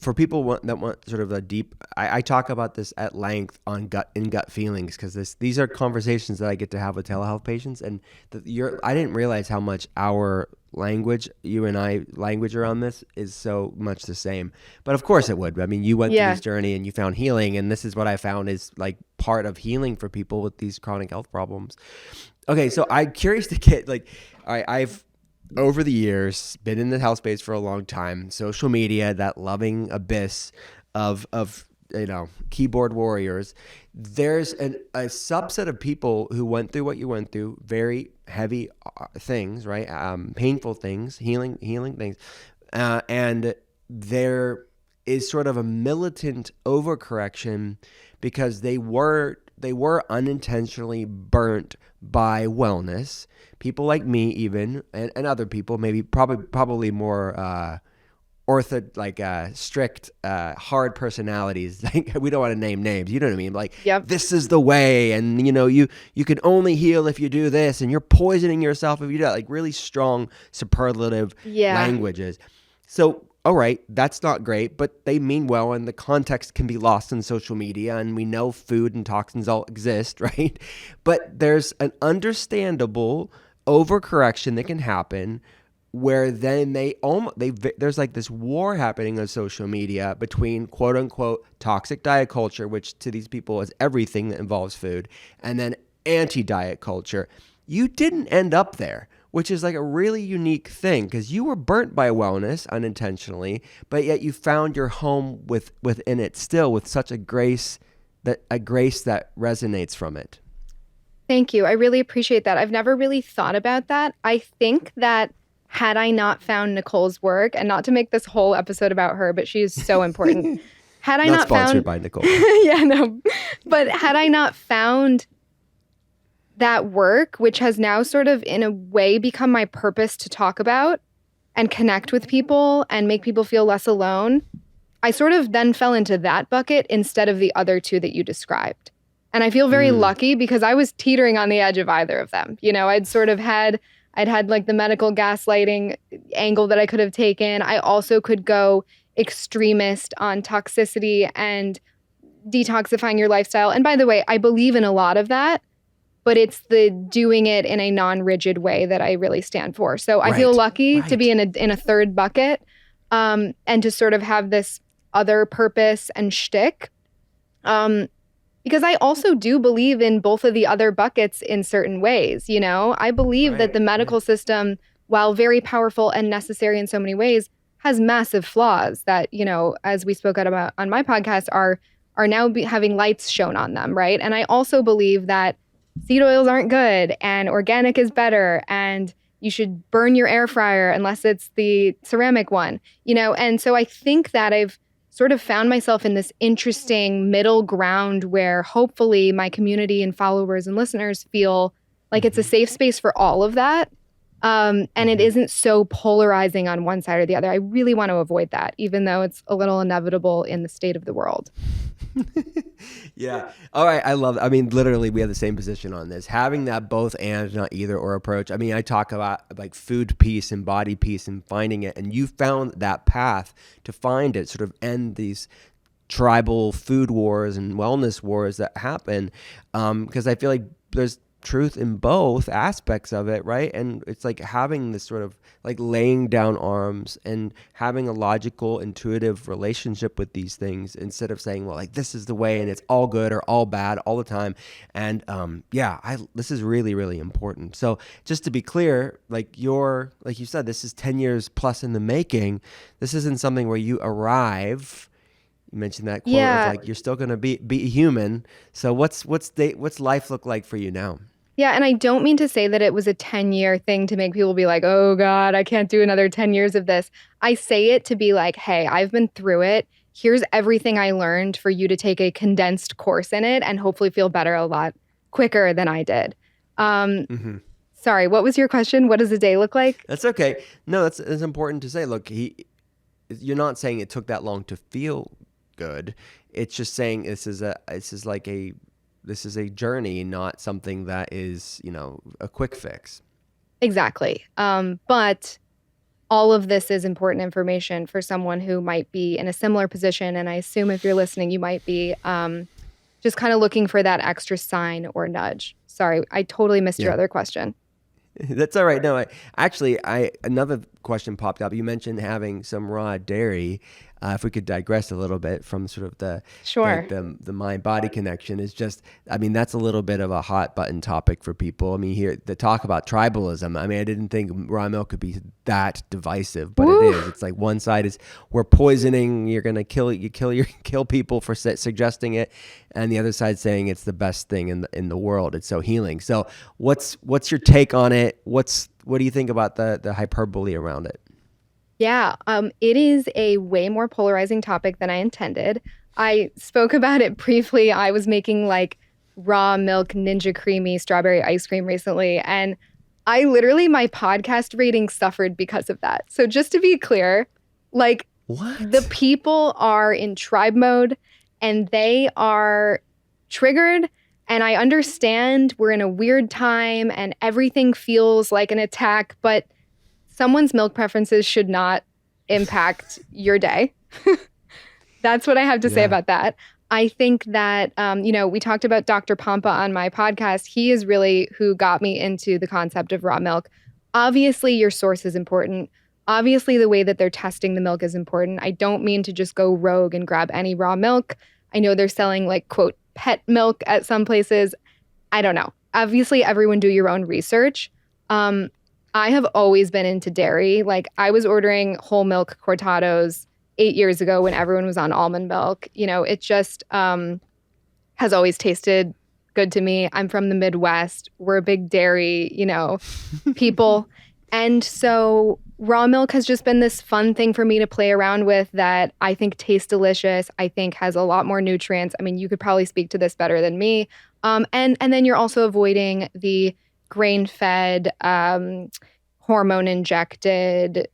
For people that want sort of a deep, I talk about this at length on gut feelings, because these are conversations that I get to have with telehealth patients, and I didn't realize how much our language, you and I language around this is so much the same. But of course it would. I mean, you went through Yeah. this journey and you found healing, and this is what I found is like part of healing for people with these chronic health problems. Okay, so I'm curious to get like, I've over the years been in the health space for a long time. Social media, that loving abyss of keyboard warriors. There's a subset of people who went through what you went through, very heavy things, right? Painful things, healing things, and there is sort of a militant overcorrection because they were unintentionally burnt by wellness. People like me, even, and other people, maybe probably more strict, hard personalities. Like, we don't want to name names. You know what I mean? Like, Yep. this is the way, and you can only heal if you do this, and you're poisoning yourself if you do that. Like, really strong superlative Yeah. languages. So, all right, that's not great, but they mean well, and the context can be lost in social media, and we know food and toxins all exist, right? But there's an understandable overcorrection that can happen where then there's like this war happening on social media between quote unquote toxic diet culture, which to these people is everything that involves food, and then anti-diet culture. You didn't end up there, which is like a really unique thing because you were burnt by wellness unintentionally, but yet you found your home within it still with such a grace that resonates from it. Thank you. I really appreciate that. I've never really thought about that. I think that had I not found Nicole's work, and not to make this whole episode about her, but she is so important. Had I Not not sponsored found, by Nicole. yeah, no, but had I not found that work, which has now sort of in a way become my purpose to talk about and connect with people and make people feel less alone, I sort of then fell into that bucket instead of the other two that you described. And I feel very lucky because I was teetering on the edge of either of them. I'd had like the medical gaslighting angle that I could have taken. I also could go extremist on toxicity and detoxifying your lifestyle. And by the way, I believe in a lot of that, but it's the doing it in a non-rigid way that I really stand for. So I feel lucky to be in a third bucket, and to sort of have this other purpose and shtick. Because I also do believe in both of the other buckets in certain ways. I believe that the medical system, while very powerful and necessary in so many ways, has massive flaws that, as we spoke about on my podcast, are now having lights shown on them, right? And I also believe that seed oils aren't good and organic is better, and you should burn your air fryer unless it's the ceramic one, And so I think that I've sort of found myself in this interesting middle ground where hopefully my community and followers and listeners feel like it's a safe space for all of that. And it isn't so polarizing on one side or the other. I really want to avoid that, even though it's a little inevitable in the state of the world. Yeah. All right. I love that. I mean, literally, we have the same position on this. Having that both and not either or approach. I mean, I talk about like food peace and body peace and finding it. And you found that path to find it, sort of end these tribal food wars and wellness wars that happen. Because I feel like there's truth in both aspects of it, right? And it's like having this sort of like laying down arms and having a logical, intuitive relationship with these things instead of saying, well, like this is the way and it's all good or all bad all the time. And this is really, really important. So just to be clear, like you said, this is 10 years plus in the making. This isn't something where you arrive. You mentioned that quote of like you're still going to be human. So what's life look like for you now? Yeah, and I don't mean to say that it was a 10-year thing to make people be like, "Oh God, I can't do another 10 years of this." I say it to be like, "Hey, I've been through it. Here's everything I learned for you to take a condensed course in it and hopefully feel better a lot quicker than I did." Sorry, what was your question? What does a day look like? That's okay. No, it's important to say. Look, you're not saying it took that long to feel good. It's just saying this is a journey, not something that is, a quick fix. Exactly. But all of this is important information for someone who might be in a similar position. And I assume if you're listening, you might be just kind of looking for that extra sign or nudge. Sorry, I totally missed your other question. That's all right. No, I another question popped up. You mentioned having some raw dairy. If we could digress a little bit from sort of Sure. the mind body connection, is just, I mean, that's a little bit of a hot button topic for people. I mean, here the talk about tribalism. I mean, I didn't think raw milk could be that divisive, but it Woo. is. It's like one side is we're poisoning. You're gonna kill people for suggesting it, and the other side saying it's the best thing in the world. It's so healing. So what's your take on it? What do you think about the hyperbole around it? Yeah, it is a way more polarizing topic than I intended. I spoke about it briefly. I was making like raw milk ninja creamy strawberry ice cream recently, and I literally, my podcast rating suffered because of that. So just to be clear, like the What? people are in tribe mode and they are triggered. And I understand we're in a weird time and everything feels like an attack, but someone's milk preferences should not impact your day. That's what I have to say Yeah. about that. I think that, we talked about Dr. Pompa on my podcast. He is really who got me into the concept of raw milk. Obviously, your source is important. Obviously, the way that they're testing the milk is important. I don't mean to just go rogue and grab any raw milk. I know they're selling like, quote, pet milk at some places. I don't know. Obviously, everyone do your own research. I have always been into dairy. Like I was ordering whole milk cortados 8 years ago when everyone was on almond milk. It just has always tasted good to me. I'm from the Midwest. We're a big dairy, people. And so raw milk has just been this fun thing for me to play around with that I think tastes delicious. I think has a lot more nutrients. I mean, you could probably speak to this better than me. And then you're also avoiding the grain-fed, hormone-injected,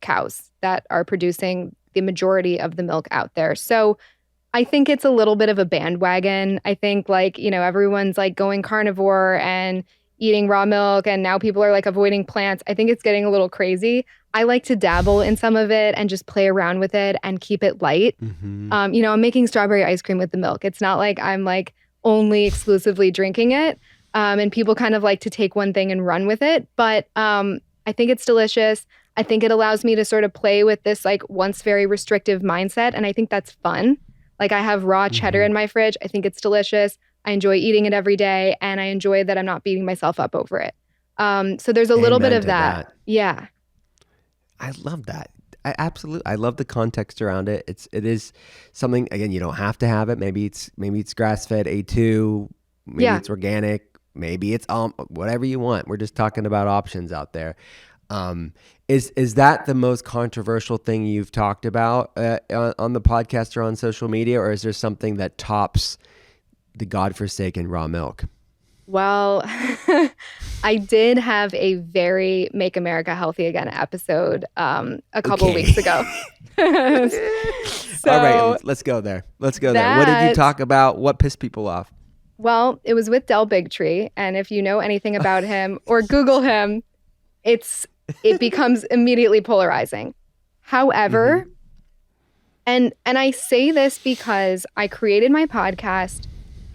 cows that are producing the majority of the milk out there. So I think it's a little bit of a bandwagon. I think everyone's like going carnivore and eating raw milk and now people are like avoiding plants. I think it's getting a little crazy. I like to dabble in some of it and just play around with it and keep it light. Mm-hmm. I'm making strawberry ice cream with the milk. It's not like I'm like only exclusively drinking it. And people kind of like to take one thing and run with it. But I think it's delicious. I think it allows me to sort of play with this like once very restrictive mindset. And I think that's fun. Like I have raw cheddar Mm-hmm. in my fridge. I think it's delicious. I enjoy eating it every day. And I enjoy that I'm not beating myself up over it. So there's a little bit Amen of to that. that. Yeah. I love that. I love the context around it. It is something, again, you don't have to have it. Maybe it's grass fed A2, maybe Yeah. it's organic, maybe it's whatever you want. We're just talking about options out there. Is that the most controversial thing you've talked about on the podcast or on social media, or is there something that tops the godforsaken raw milk? Well, I did have a very Make America Healthy Again episode a couple Okay. weeks ago. All right, So let's go there. Let's go there. What did you that, talk about? What pissed people off? well, it was with Del Bigtree, and if you know anything about him or Google him, it becomes immediately polarizing. Mm-hmm. However, and I say this because I created my podcast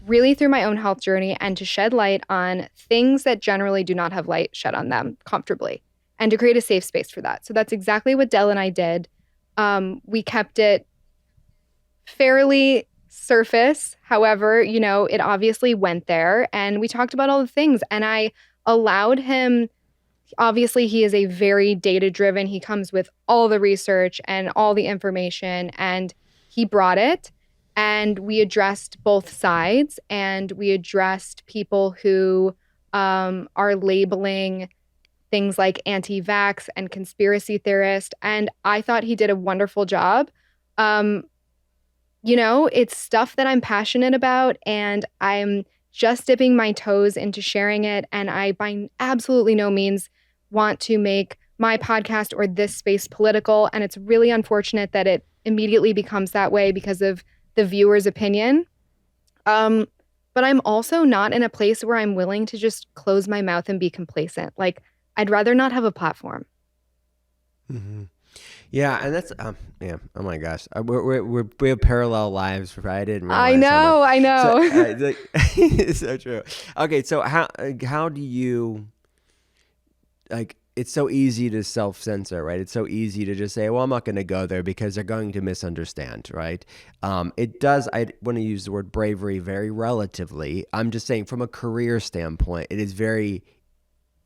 really through my own health journey and to shed light on things that generally do not have light shed on them comfortably and to create a safe space for that. So that's exactly what Del and I did. We kept it fairly surface. However, it obviously went there and we talked about all the things and I allowed him. Obviously, he is a very data driven. He comes with all the research and all the information, and he brought it. And we addressed both sides, and we addressed people who are labeling things like anti vax and conspiracy theorist. And I thought he did a wonderful job. Um, it's stuff that I'm passionate about, and I'm just dipping my toes into sharing it. And I, by absolutely no means, want to make my podcast or this space political. And it's really unfortunate that it immediately becomes that way because of the viewer's opinion. But I'm also not in a place where I'm willing to just close my mouth and be complacent. Like, I'd rather not have a platform. Mm-hmm. Yeah, and that's yeah. Oh my gosh, we have parallel lives. Right? I didn't I realize how much. know, I So know. it's so true. Okay, so how do you like? It's so easy to self censor, right? It's so easy to just say, "Well, I'm not going to go there because they're going to misunderstand," right? It does. I want to use the word bravery very relatively. I'm just saying, from a career standpoint, it is very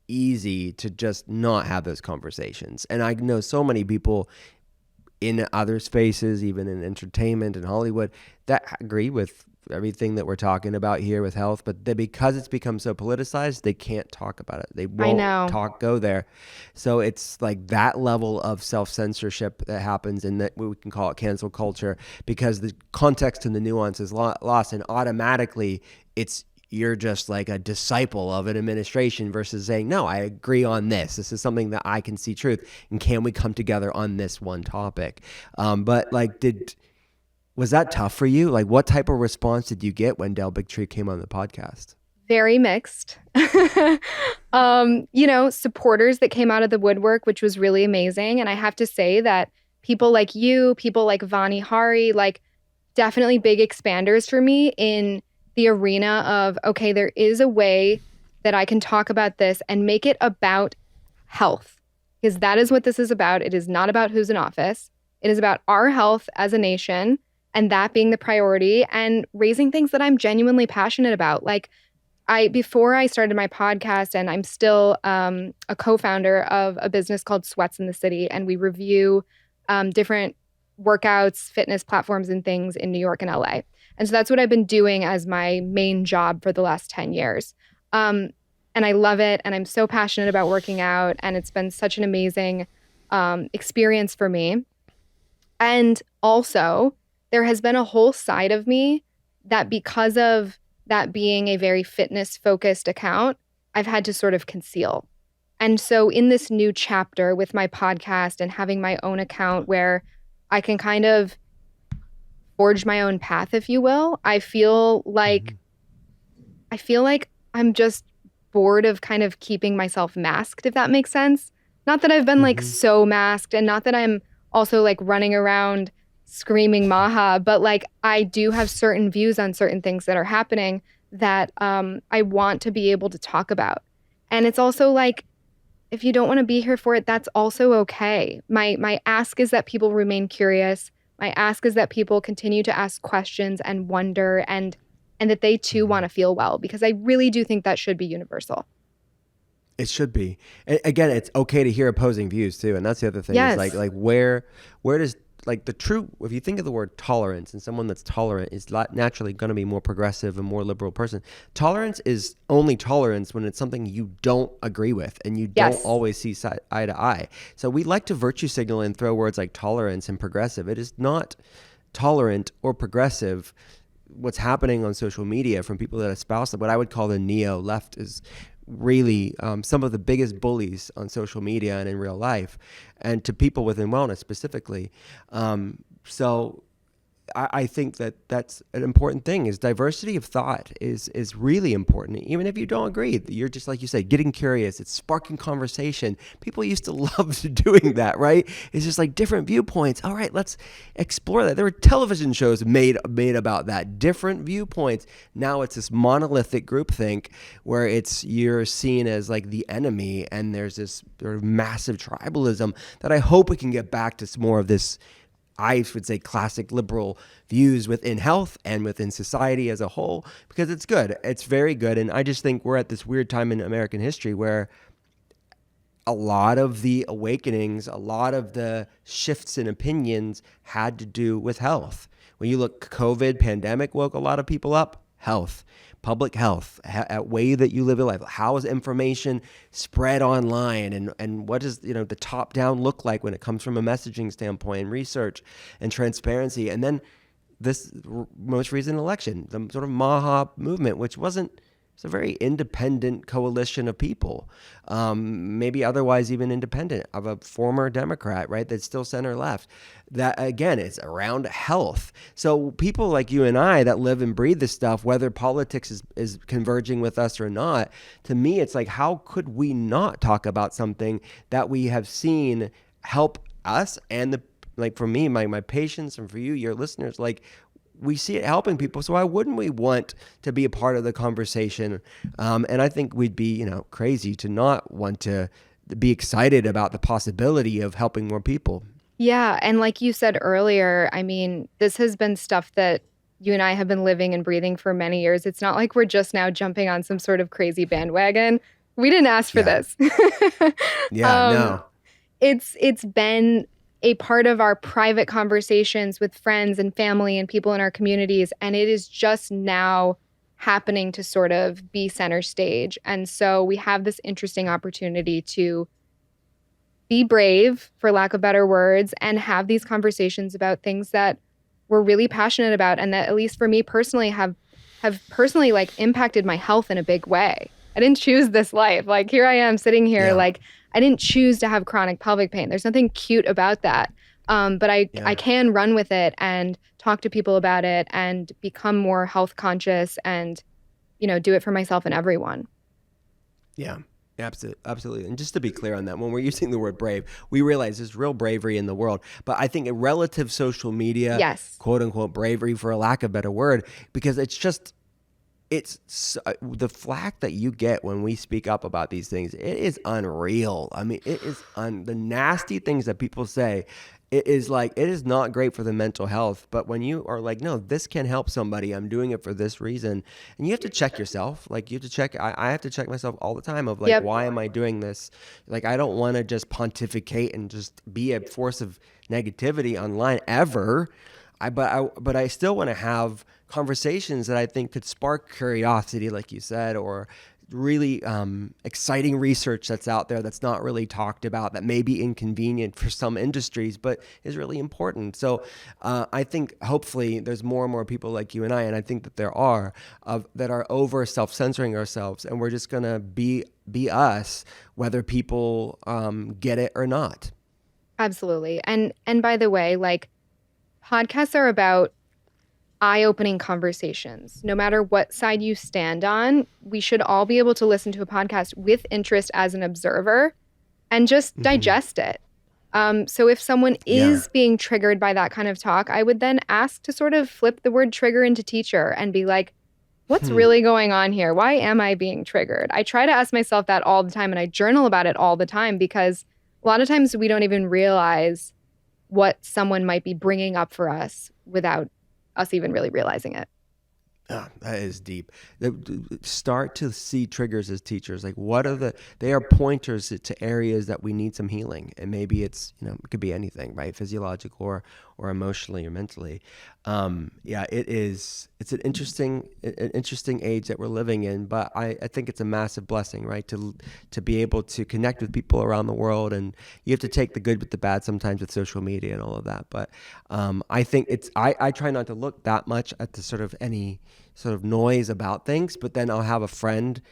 easy to just not have those conversations. And I know so many people in other spaces, even in entertainment and Hollywood, that agree with everything that we're talking about here with health, but because it's become so politicized, they can't talk about it. They I won't know. go there. So it's like that level of self-censorship that happens, and that we can call it cancel culture, because the context and the nuance is lost, and automatically it's you're just like a disciple of an administration versus saying, no, I agree on this. This is something that I can see truth. And can we come together on this one topic? But like, was that tough for you? Like, what type of response did you get when Del Bigtree came on the podcast? Very mixed. Supporters that came out of the woodwork, which was really amazing. And I have to say that people like you, people like Vani Hari, like definitely big expanders for me in the arena of, okay, there is a way that I can talk about this and make it about health, because that is what this is about. It is not about who's in office. It is about our health as a nation, and that being the priority, and raising things that I'm genuinely passionate about. Like, before I started my podcast, and I'm still a co-founder of a business called Sweats in the City, and we review different workouts, fitness platforms, and things in New York and LA. And so that's what I've been doing as my main job for the last 10 years. And I love it, and I'm so passionate about working out, and it's been such an amazing experience for me. And also, there has been a whole side of me that, because of that being a very fitness focused account, I've had to sort of conceal. And so in this new chapter with my podcast and having my own account where I can kind of forge my own path, if you will, Mm-hmm. I feel like I'm just bored of kind of keeping myself masked, if that makes sense. Not that I've been like Mm-hmm. so masked, and not that I'm also like running around screaming Maha, but like I do have certain views on certain things that are happening that I want to be able to talk about. And it's also like, if you don't want to be here for it, that's also okay. My ask is that people remain curious. My ask is that people continue to ask questions and wonder, and that they too Mm-hmm. want to feel well, because I really do think that should be universal. It should be. Again, it's okay to hear opposing views too, and that's the other thing is like Yes. where does like the true, if you think of the word tolerance, and someone that's tolerant is naturally going to be more progressive and more liberal person. Tolerance is only tolerance when it's something you don't agree with and you don't Yes. always see eye to eye. So we like to virtue signal and throw words like tolerance and progressive. It is not tolerant or progressive. What's happening on social media from people that espouse what I would call the neo left is really some of the biggest bullies on social media and in real life, and to people within wellness specifically. So I think that that's an important thing. Is diversity of thought is really important. Even if you don't agree, you're just like you said, getting curious. It's sparking conversation. People used to love doing that, right? It's just like different viewpoints. All right, let's explore that. There were television shows made about that, different viewpoints. Now it's this monolithic groupthink where you're seen as like the enemy, and there's this sort of massive tribalism that I hope we can get back to some more of this, I would say, classic liberal views within health and within society as a whole, because it's good. It's very good. And I just think we're at this weird time in American history where a lot of the awakenings, a lot of the shifts in opinions had to do with health. When you look, COVID pandemic woke a lot of people up. Health, public health, a way that you live your life. How is information spread online, and what does the top down look like when it comes from a messaging standpoint, and research and transparency, and then this most recent election, the sort of Maha movement, which wasn't. It's a very independent coalition of people, maybe otherwise even independent, of a former Democrat, right, that's still center left. That, again, is around health. So people like you and I that live and breathe this stuff, whether politics is converging with us or not, to me, it's like, how could we not talk about something that we have seen help us and like for me, my patients, and for you, your listeners, like we see it helping people. So why wouldn't we want to be a part of the conversation? And I think we'd be, crazy to not want to be excited about the possibility of helping more people. Yeah. And like you said earlier, I mean, this has been stuff that you and I have been living and breathing for many years. It's not like we're just now jumping on some sort of crazy bandwagon. We didn't ask for Yeah. this. Yeah, no. It's been a part of our private conversations with friends and family and people in our communities. And it is just now happening to sort of be center stage. And so we have this interesting opportunity to be brave, for lack of better words, and have these conversations about things that we're really passionate about and that, at least for me personally, have personally like impacted my health in a big way. I didn't choose this life. Like here I am sitting here, Yeah. like I didn't choose to have chronic pelvic pain. There's nothing cute about that. But I can run with it and talk to people about it and become more health conscious and, do it for myself and everyone. Yeah. Absolutely. And just to be clear on that, when we're using the word brave, we realize there's real bravery in the world. But I think a relative social media, Yes. quote unquote, bravery, for a lack of a better word, because it's the flack that you get when we speak up about these things. It is unreal. I mean, it is the nasty things that people say. It is not great for the mental health. But when you are like, no, this can help somebody, I'm doing it for this reason. And you have to check yourself. Like you have to check, I have to check myself all the time of like, Yep. why am I doing this? Like, I don't want to just pontificate and just be a force of negativity online ever. But I still want to have conversations that I think could spark curiosity, like you said, or really exciting research that's out there that's not really talked about, that may be inconvenient for some industries, but is really important. So I think hopefully there's more and more people like you and I think that there are, that are over self-censoring ourselves, and we're just going to be us, whether people get it or not. Absolutely. And by the way, like podcasts are about eye-opening conversations. No matter what side you stand on, we should all be able to listen to a podcast with interest as an observer and just digest it. So if someone is being triggered by that kind of talk, I would then ask to sort of flip the word trigger into teacher and be like, what's really going on here? Why am I being triggered? I try to ask myself that all the time, and I journal about it all the time, because a lot of times we don't even realize what someone might be bringing up for us without us even really realizing it. Oh, that is deep. Start to see triggers as teachers. Like, they are pointers to areas that we need some healing. And maybe it's, it could be anything, right? Physiological or emotionally or mentally. It's an interesting age that we're living in, but I think it's a massive blessing, right? To be able to connect with people around the world, and you have to take the good with the bad sometimes with social media and all of that. But I think I try not to look that much at the sort of any sort of noise about things, but then I'll have a friend,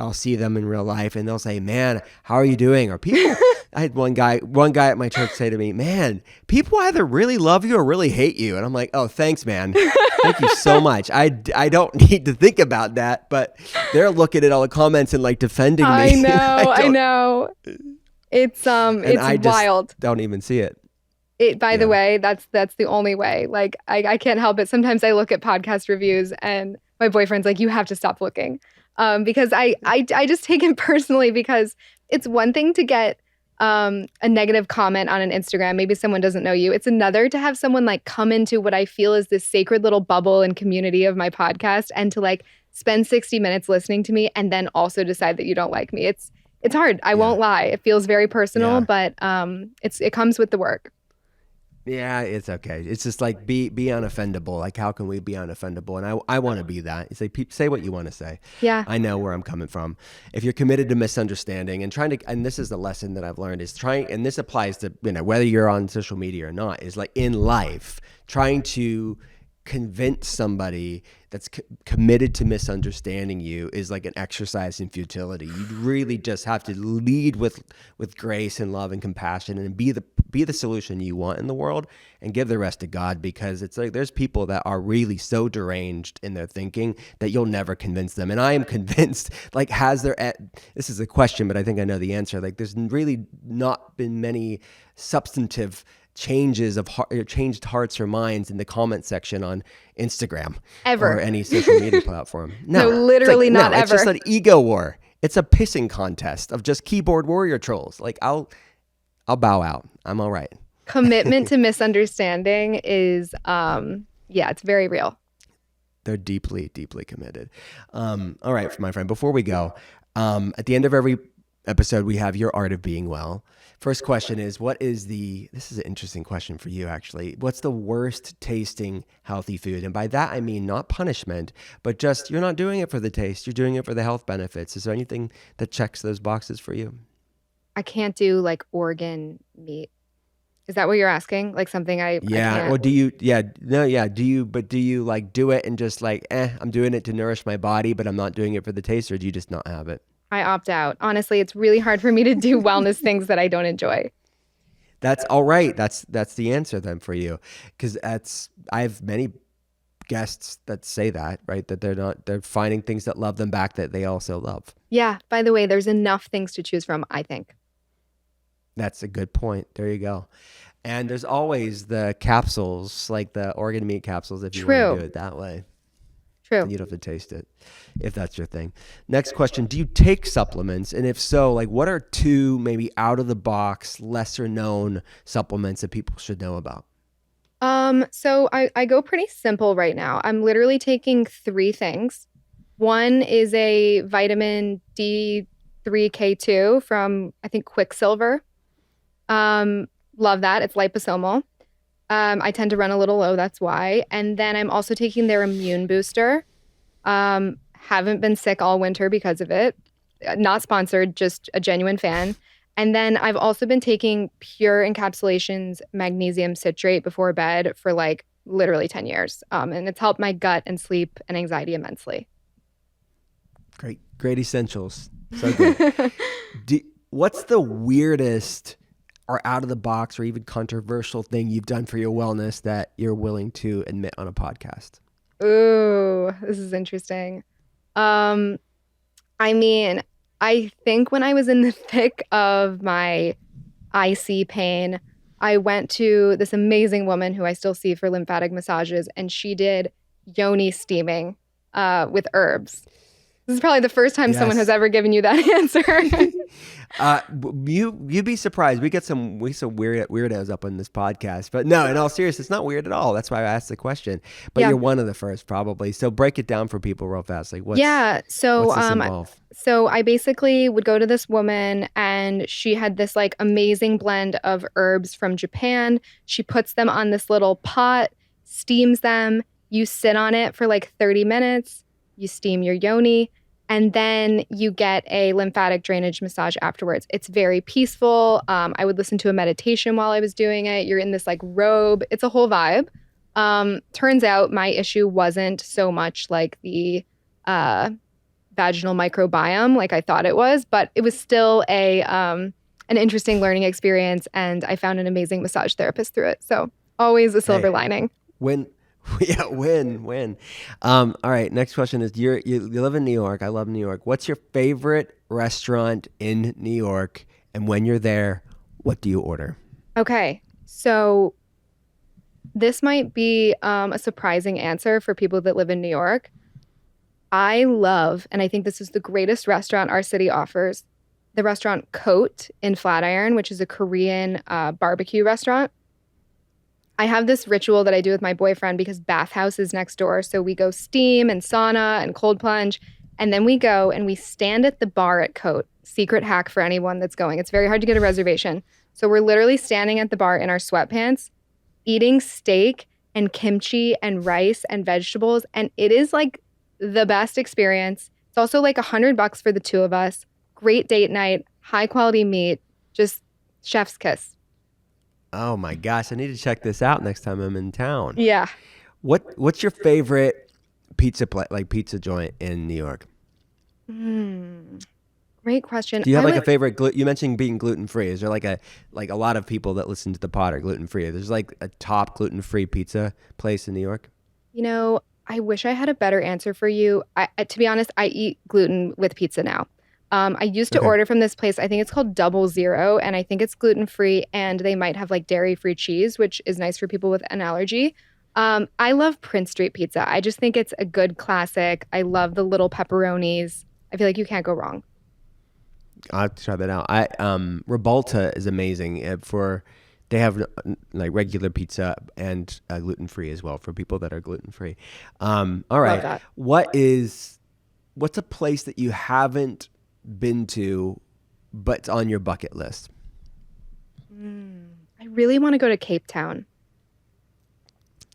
I'll see them in real life, and they'll say, man, how are you doing? Or people, I had one guy at my church say to me, man, people either really love you or really hate you. And I'm like, oh, thanks, man. Thank you so much. I don't need to think about that, but they're looking at all the comments and like defending me. I know. It's wild. Don't even see it. By the way, that's the only way. Like I can't help it. Sometimes I look at podcast reviews and my boyfriend's like, you have to stop looking. Because I just take it personally, because it's one thing to get a negative comment on an Instagram. Maybe someone doesn't know you. It's another to have someone like come into what I feel is this sacred little bubble and community of my podcast, and to like spend 60 minutes listening to me and then also decide that you don't like me. It's hard. I won't lie. It feels very personal, but it comes with the work. Yeah, it's okay. It's just like be unoffendable. Like, how can we be unoffendable? And I want to be that. It's like, say what you want to say. Yeah. I know where I'm coming from. If you're committed to misunderstanding and and this is the lesson that I've learned, is and this applies to, whether you're on social media or not, is like in life, trying to convince somebody that's committed to misunderstanding you is like an exercise in futility. You really just have to lead with grace and love and compassion, and be the be the solution you want in the world and give the rest to God, because it's like there's people that are really so deranged in their thinking that you'll never convince them. And I am convinced, like, this is a question, but I think I know the answer. Like, there's really not been many substantive changes of changed hearts or minds in the comment section on Instagram Ever. or any social media platform. No, literally not It's ever. just an ego war. It's a pissing contest of just keyboard warrior trolls. Like, I'll bow out. I'm all right. Commitment to misunderstanding is, it's very real. They're deeply, deeply committed. All right, my friend, before we go, at the end of every episode, we have your art of being well. First question is, this is an interesting question for you, actually. What's the worst tasting healthy food? And by that, I mean not punishment, but just you're not doing it for the taste. You're doing it for the health benefits. Is there anything that checks those boxes for you? I can't do like organ meat. Is that what you're asking? Like something I can't. Or do you, do you like do it and just like, I'm doing it to nourish my body, but I'm not doing it for the taste, or do you just not have it? I opt out. Honestly, it's really hard for me to do wellness things that I don't enjoy. That's all right. That's the answer then for you. Because I have many guests that say that, right? That they're finding things that love them back that they also love. Yeah. By the way, there's enough things to choose from, I think. That's a good point. There you go. And there's always the capsules, like the organ meat capsules, if you want to do it that way. True. And you don't have to taste it if that's your thing. Next question. Do you take supplements? And if so, like what are two maybe out of the box, lesser known supplements that people should know about? So I go pretty simple right now. I'm literally taking 3 things. One is a vitamin D3K2 from, I think, Quicksilver. Love that. It's liposomal. I tend to run a little low, that's why. And then I'm also taking their immune booster. Haven't been sick all winter because of it. Not sponsored, just a genuine fan. And then I've also been taking Pure Encapsulations magnesium citrate before bed for like literally 10 years. And it's helped my gut and sleep and anxiety immensely. Great essentials. So good. What's the weirdest or out of the box or even controversial thing you've done for your wellness that you're willing to admit on a podcast? Ooh, this is interesting. I mean, I think when I was in the thick of my IC pain, I went to this amazing woman who I still see for lymphatic massages, and she did yoni steaming with herbs. This is probably the first time someone has ever given you that answer. You'd be surprised. We get some weirdos up on this podcast, but no, in all seriousness, it's not weird at all. That's why I asked the question. But you're one of the first, probably. So break it down for people real fast. Like what's this involve? So I basically would go to this woman, and she had this like amazing blend of herbs from Japan. She puts them on this little pot, steams them. You sit on it for like 30 minutes. You steam your yoni, and then you get a lymphatic drainage massage afterwards. It's very peaceful. I would listen to a meditation while I was doing it. You're in this like robe. It's a whole vibe. Turns out my issue wasn't so much like the vaginal microbiome like I thought it was, but it was still an interesting learning experience, and I found an amazing massage therapist through it. So always a silver lining. Win. All right. Next question is: you live in New York. I love New York. What's your favorite restaurant in New York? And when you're there, what do you order? Okay, so this might be a surprising answer for people that live in New York. I love, and I think this is the greatest restaurant our city offers, the restaurant Cote in Flatiron, which is a Korean barbecue restaurant. I have this ritual that I do with my boyfriend because Bathhouse is next door. So we go steam and sauna and cold plunge. And then we go and we stand at the bar at Cote. Secret hack for anyone that's going. It's very hard to get a reservation. So we're literally standing at the bar in our sweatpants, eating steak and kimchi and rice and vegetables. And it is like the best experience. It's also like $100 for the two of us. Great date night, high quality meat, just chef's kiss. Oh my gosh, I need to check this out next time I'm in town. Yeah. What's your favorite pizza joint in New York? Great question. Do you have I like a would, favorite? You mentioned being gluten free. Is there like a lot of people that listen to the pod are gluten free? There's like a top gluten free pizza place in New York. you know, I wish I had a better answer for you. To be honest, I eat gluten with pizza now. I used to Okay, order from this place. I think it's called Double Zero, and I think it's gluten free, and they might have like dairy free cheese, which is nice for people with an allergy. I love Prince Street Pizza. I just think it's a good classic. I love the little pepperonis. I feel like you can't go wrong. I'll have to try that out. I Revolta is amazing for. They have like regular pizza and gluten free as well for people that are gluten free. All Love right, that. what's a place that you haven't been to, but it's on your bucket list? I really want to go to Cape Town.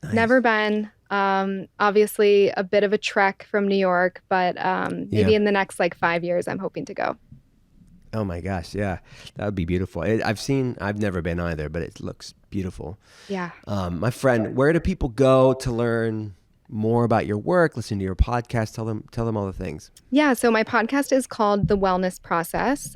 Nice. Never been. Obviously a bit of a trek from New York, but Yeah. maybe in the next like 5 years, I'm hoping to go. Oh my gosh, yeah, that would be beautiful. I've never been either, but it looks beautiful. Yeah. My friend, where do people go to learn more about your work, listen to your podcast, tell them all the things. Yeah. So my podcast is called The Wellness Process.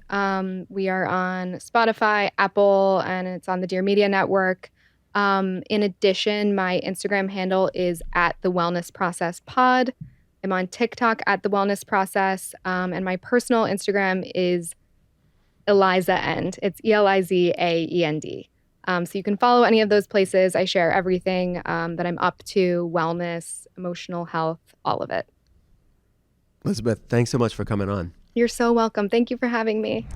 We are on Spotify, Apple, and it's on the Dear Media Network. In addition, my Instagram handle is at The Wellness Process Pod. I'm on TikTok at The Wellness Process. And my personal Instagram is Eliza End. It's ELIZAEND. So you can follow any of those places. I share everything that I'm up to, wellness, emotional health, all of it. Elizabeth, thanks so much for coming on. You're so welcome. Thank you for having me.